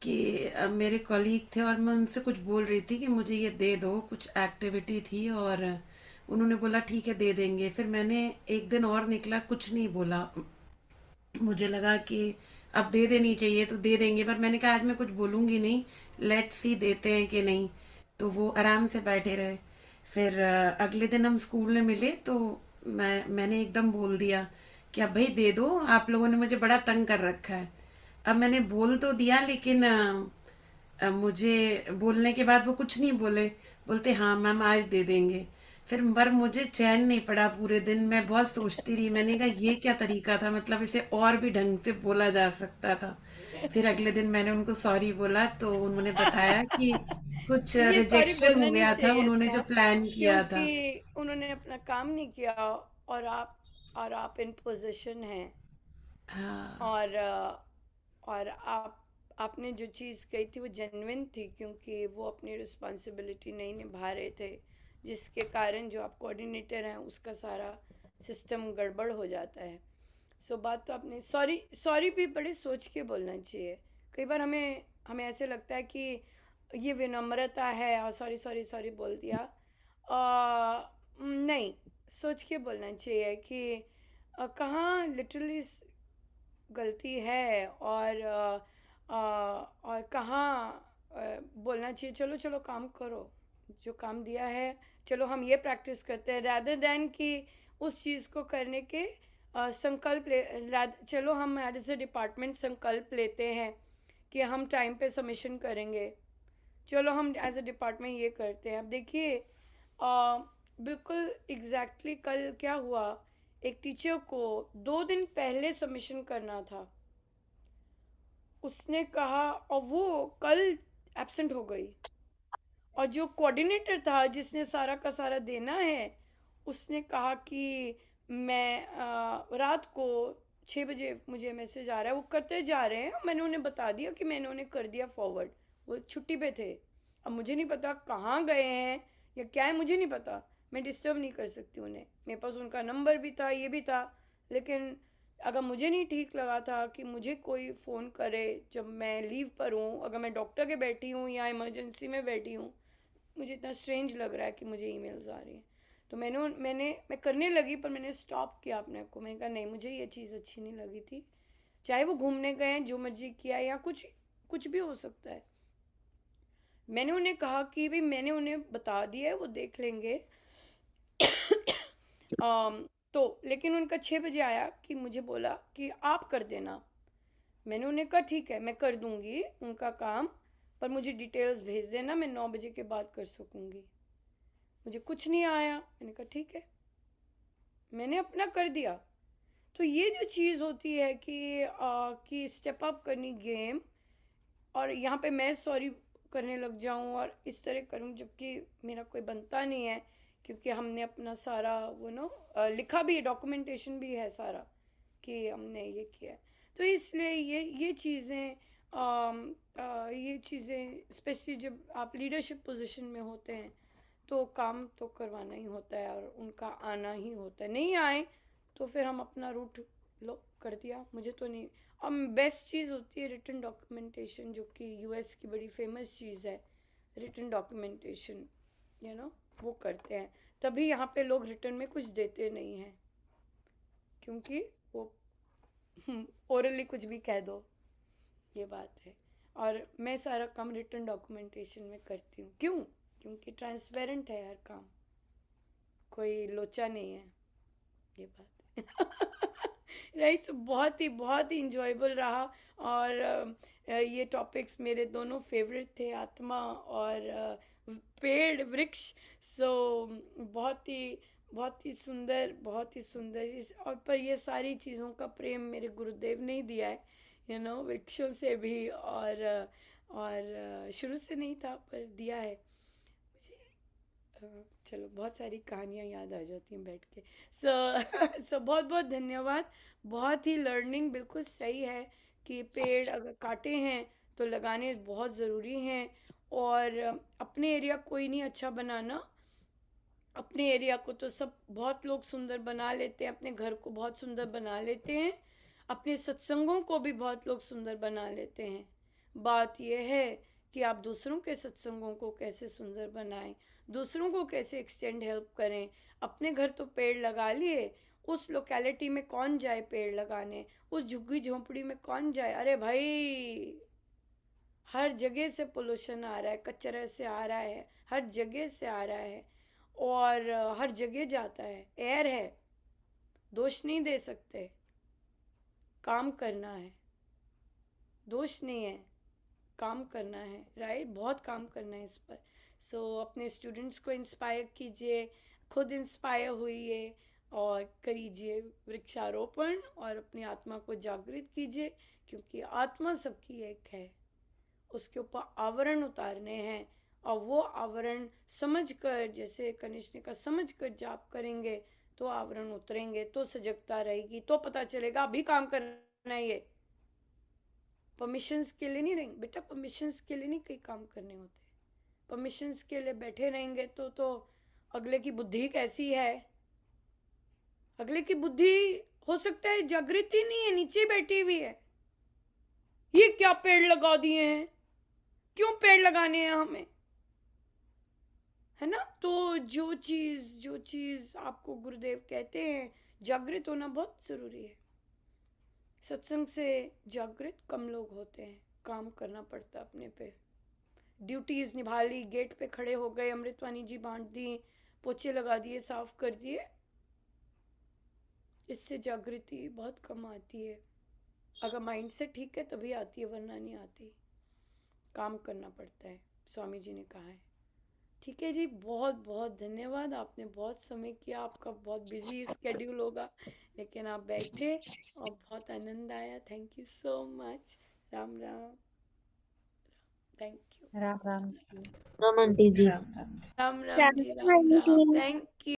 कि मेरे कॉलीग थे और मैं उनसे कुछ बोल रही थी कि मुझे ये दे दो, कुछ एक्टिविटी थी, और उन्होंने बोला ठीक है दे देंगे। फिर मैंने एक दिन और निकला, कुछ नहीं बोला। मुझे लगा कि अब दे देनी चाहिए तो दे देंगे, पर मैंने कहा आज मैं कुछ बोलूँगी नहीं, लेट्स सी देते हैं कि नहीं। तो वो आराम से बैठे रहे। फिर अगले दिन हम स्कूल में मिले तो मैंने एकदम बोल दिया कि अब भाई दे दो, आप लोगों ने मुझे बड़ा तंग कर रखा है। अब मैंने बोल तो दिया, लेकिन मुझे बोलने के बाद वो कुछ नहीं बोले, बोलते हाँ मैम आज दे देंगे। फिर पर मुझे चैन नहीं पड़ा पूरे दिन, मैं बहुत सोचती रही। मैंने कहा ये क्या तरीका था, मतलब इसे और भी ढंग से बोला जा सकता था। फिर अगले दिन मैंने उनको सॉरी बोला तो उन्होंने बताया कि कुछ ये सॉरी रिजेक्शन बोलना हो नहीं गया था, चाहिए उन्होंने जो था, प्लान किया क्योंकि था। उन्होंने अपना काम नहीं किया, और आप इन पोजीशन हैं, हाँ। और और आपने जो चीज़ कही थी वो जेन्युइन थी, क्योंकि वो अपनी रिस्पॉन्सिबिलिटी नहीं निभा रहे थे, जिसके कारण जो आप कोऑर्डिनेटर हैं उसका सारा सिस्टम गड़बड़ हो जाता है। सो बात तो आपने, सॉरी सॉरी भी बड़े सोच के बोलना चाहिए। कई बार हमें हमें ऐसे लगता है कि ये विनम्रता है और सॉरी सॉरी सॉरी बोल दिया। नहीं, सोच के बोलना चाहिए कि कहाँ लिटरली गलती है, और कहाँ बोलना चाहिए चलो चलो काम करो, जो काम दिया है चलो हम ये प्रैक्टिस करते हैं, rather देन कि उस चीज़ को करने के चलो हम एज ए डिपार्टमेंट संकल्प लेते हैं कि हम टाइम पे सबमिशन करेंगे, चलो हम एज ए डिपार्टमेंट ये करते हैं। अब देखिए बिल्कुल एग्जैक्टली कल क्या हुआ, एक टीचर को 2 दिन पहले सबमिशन करना था, उसने कहा, और वो कल एब्सेंट हो गई, और जो कोऑर्डिनेटर था जिसने सारा का सारा देना है उसने कहा कि मैं रात को 6 बजे मुझे मैसेज आ रहा है, वो करते जा रहे हैं, मैंने उन्हें बता दिया कि मैंने उन्हें कर दिया फॉरवर्ड, वो छुट्टी पे थे। अब मुझे नहीं पता कहाँ गए हैं या क्या है, मुझे नहीं पता, मैं डिस्टर्ब नहीं कर सकती उन्हें, मेरे पास उनका नंबर भी था ये भी था, लेकिन अगर मुझे नहीं ठीक लगा था कि मुझे कोई फ़ोन करे जब मैं लीव पर हूँ, अगर मैं डॉक्टर के बैठी हूँ या इमरजेंसी में बैठी हूँ, मुझे इतना स्ट्रेंज लग रहा है कि मुझे ईमेल्स आ रही हैं, तो मैं करने लगी, पर मैंने स्टॉप किया अपने आप को। मैंने कहा नहीं, मुझे ये चीज़ अच्छी नहीं लगी थी, चाहे वो घूमने गए हैं, जो मर्जी किया, या कुछ कुछ भी हो सकता है। मैंने उन्हें कहा कि भाई मैंने उन्हें बता दिया है, वो देख लेंगे। तो लेकिन उनका 6 बजे आया कि मुझे बोला कि आप कर देना। मैंने उन्हें कहा ठीक है मैं कर दूंगी उनका काम, पर मुझे डिटेल्स भेज देना, मैं 9 बजे के बाद कर सकूंगी। मुझे कुछ नहीं आया, मैंने कहा ठीक है, मैंने अपना कर दिया। तो ये जो चीज़ होती है कि स्टेप अप करनी गेम, और यहाँ पे मैं सॉरी करने लग जाऊँ और इस तरह करूँ जबकि मेरा कोई बनता नहीं है, क्योंकि हमने अपना सारा लिखा भी है, डॉक्यूमेंटेशन भी है सारा कि हमने ये किया है। तो इसलिए ये चीज़ें ये चीज़ें स्पेशली जब आप लीडरशिप पोजीशन में होते हैं तो काम तो करवाना ही होता है और उनका आना ही होता है। नहीं आए तो फिर हम अपना रूट लो कर दिया, मुझे तो नहीं। और बेस्ट चीज़ होती है रिटन डॉक्यूमेंटेशन, जो कि यूएस की बड़ी फेमस चीज़ है रिटन डॉक्यूमेंटेशन, वो करते हैं। तभी यहाँ पे लोग रिटर्न में कुछ देते नहीं हैं, क्योंकि वो ओरली कुछ भी कह दो, ये बात है। और मैं सारा काम रिटन डॉक्यूमेंटेशन में करती हूँ। क्यों? क्योंकि ट्रांसपेरेंट है हर काम, कोई लोचा नहीं है, ये बात है। राइट, बहुत ही इंजॉयबल रहा। और ये टॉपिक्स मेरे दोनों फेवरेट थे, आत्मा और पेड़ वृक्ष। सो बहुत ही सुंदर और पर ये सारी चीज़ों का प्रेम मेरे गुरुदेव ने ही दिया है, वृक्षों से भी। और शुरू से नहीं था पर दिया है मुझे। चलो, बहुत सारी कहानियाँ याद आ जाती हैं बैठ के। सो बहुत बहुत धन्यवाद। बहुत ही लर्निंग बिल्कुल सही है कि पेड़ अगर काटे हैं तो लगाने बहुत ज़रूरी हैं। और अपने एरिया कोई नहीं अच्छा बनाना, अपने एरिया को तो सब बहुत लोग सुंदर बना लेते हैं, अपने घर को बहुत सुंदर बना लेते हैं, अपने सत्संगों को भी बहुत लोग सुंदर बना लेते हैं। बात यह है कि आप दूसरों के सत्संगों को कैसे सुंदर बनाएं, दूसरों को कैसे एक्सटेंड हेल्प करें। अपने घर तो पेड़ लगा लिए, उस लोकेलिटी में कौन जाए पेड़ लगाने, उस झुग्गी झोंपड़ी में कौन जाए? अरे भाई, हर जगह से पोल्यूशन आ रहा है, कचरे से आ रहा है, हर जगह से आ रहा है और हर जगह जाता है। एयर है, दोष नहीं दे सकते, काम करना है, दोष नहीं है, काम करना है। राइट, बहुत काम करना है इस पर। सो अपने स्टूडेंट्स को इंस्पायर कीजिए, खुद इंस्पायर हुइए और करिए वृक्षारोपण और अपनी आत्मा को जागृत कीजिए, क्योंकि आत्मा सबकी एक है, उसके ऊपर आवरण उतारने हैं। और वो आवरण समझकर, जैसे कनिष्ठ ने कहा, समझकर जाप करेंगे तो आवरण उतरेंगे, तो सजगता रहेगी, तो पता चलेगा अभी काम करना है। ये परमिशंस के लिए नहीं रहेंगे बेटा, परमिशंस के लिए नहीं कई काम करने होते। परमिशंस के लिए बैठे रहेंगे तो अगले की बुद्धि कैसी है? अगले की बुद्धि हो सकता है जागृति नहीं है, नीचे बैठी हुई है। ये क्या पेड़ लगा दिए हैं, क्यों पेड़ लगाने हैं हमें, है ना? तो जो चीज आपको गुरुदेव कहते हैं, जागृत होना बहुत जरूरी है। सत्संग से जागृत कम लोग होते हैं, काम करना पड़ता अपने पे, ड्यूटीज निभा ली, गेट पे खड़े हो गए, अमृतवाणी जी बांट दी, पोछे लगा दिए, साफ कर दिए, इससे जागृति बहुत कम आती है। अगर माइंड से ठीक है तभी आती है, वरना नहीं आती। काम करना पड़ता है, स्वामी जी ने कहा है। ठीक है जी, बहुत बहुत धन्यवाद। आपने बहुत समय किया, आपका बहुत बिजी स्केड्यूल होगा, लेकिन आप बैठे और बहुत आनंद आया। Thank you so much. Ram Ram. Thank you. Ram aunty ji. Ram Ram ji, Ram Ram Ram. Aunty. Thank you.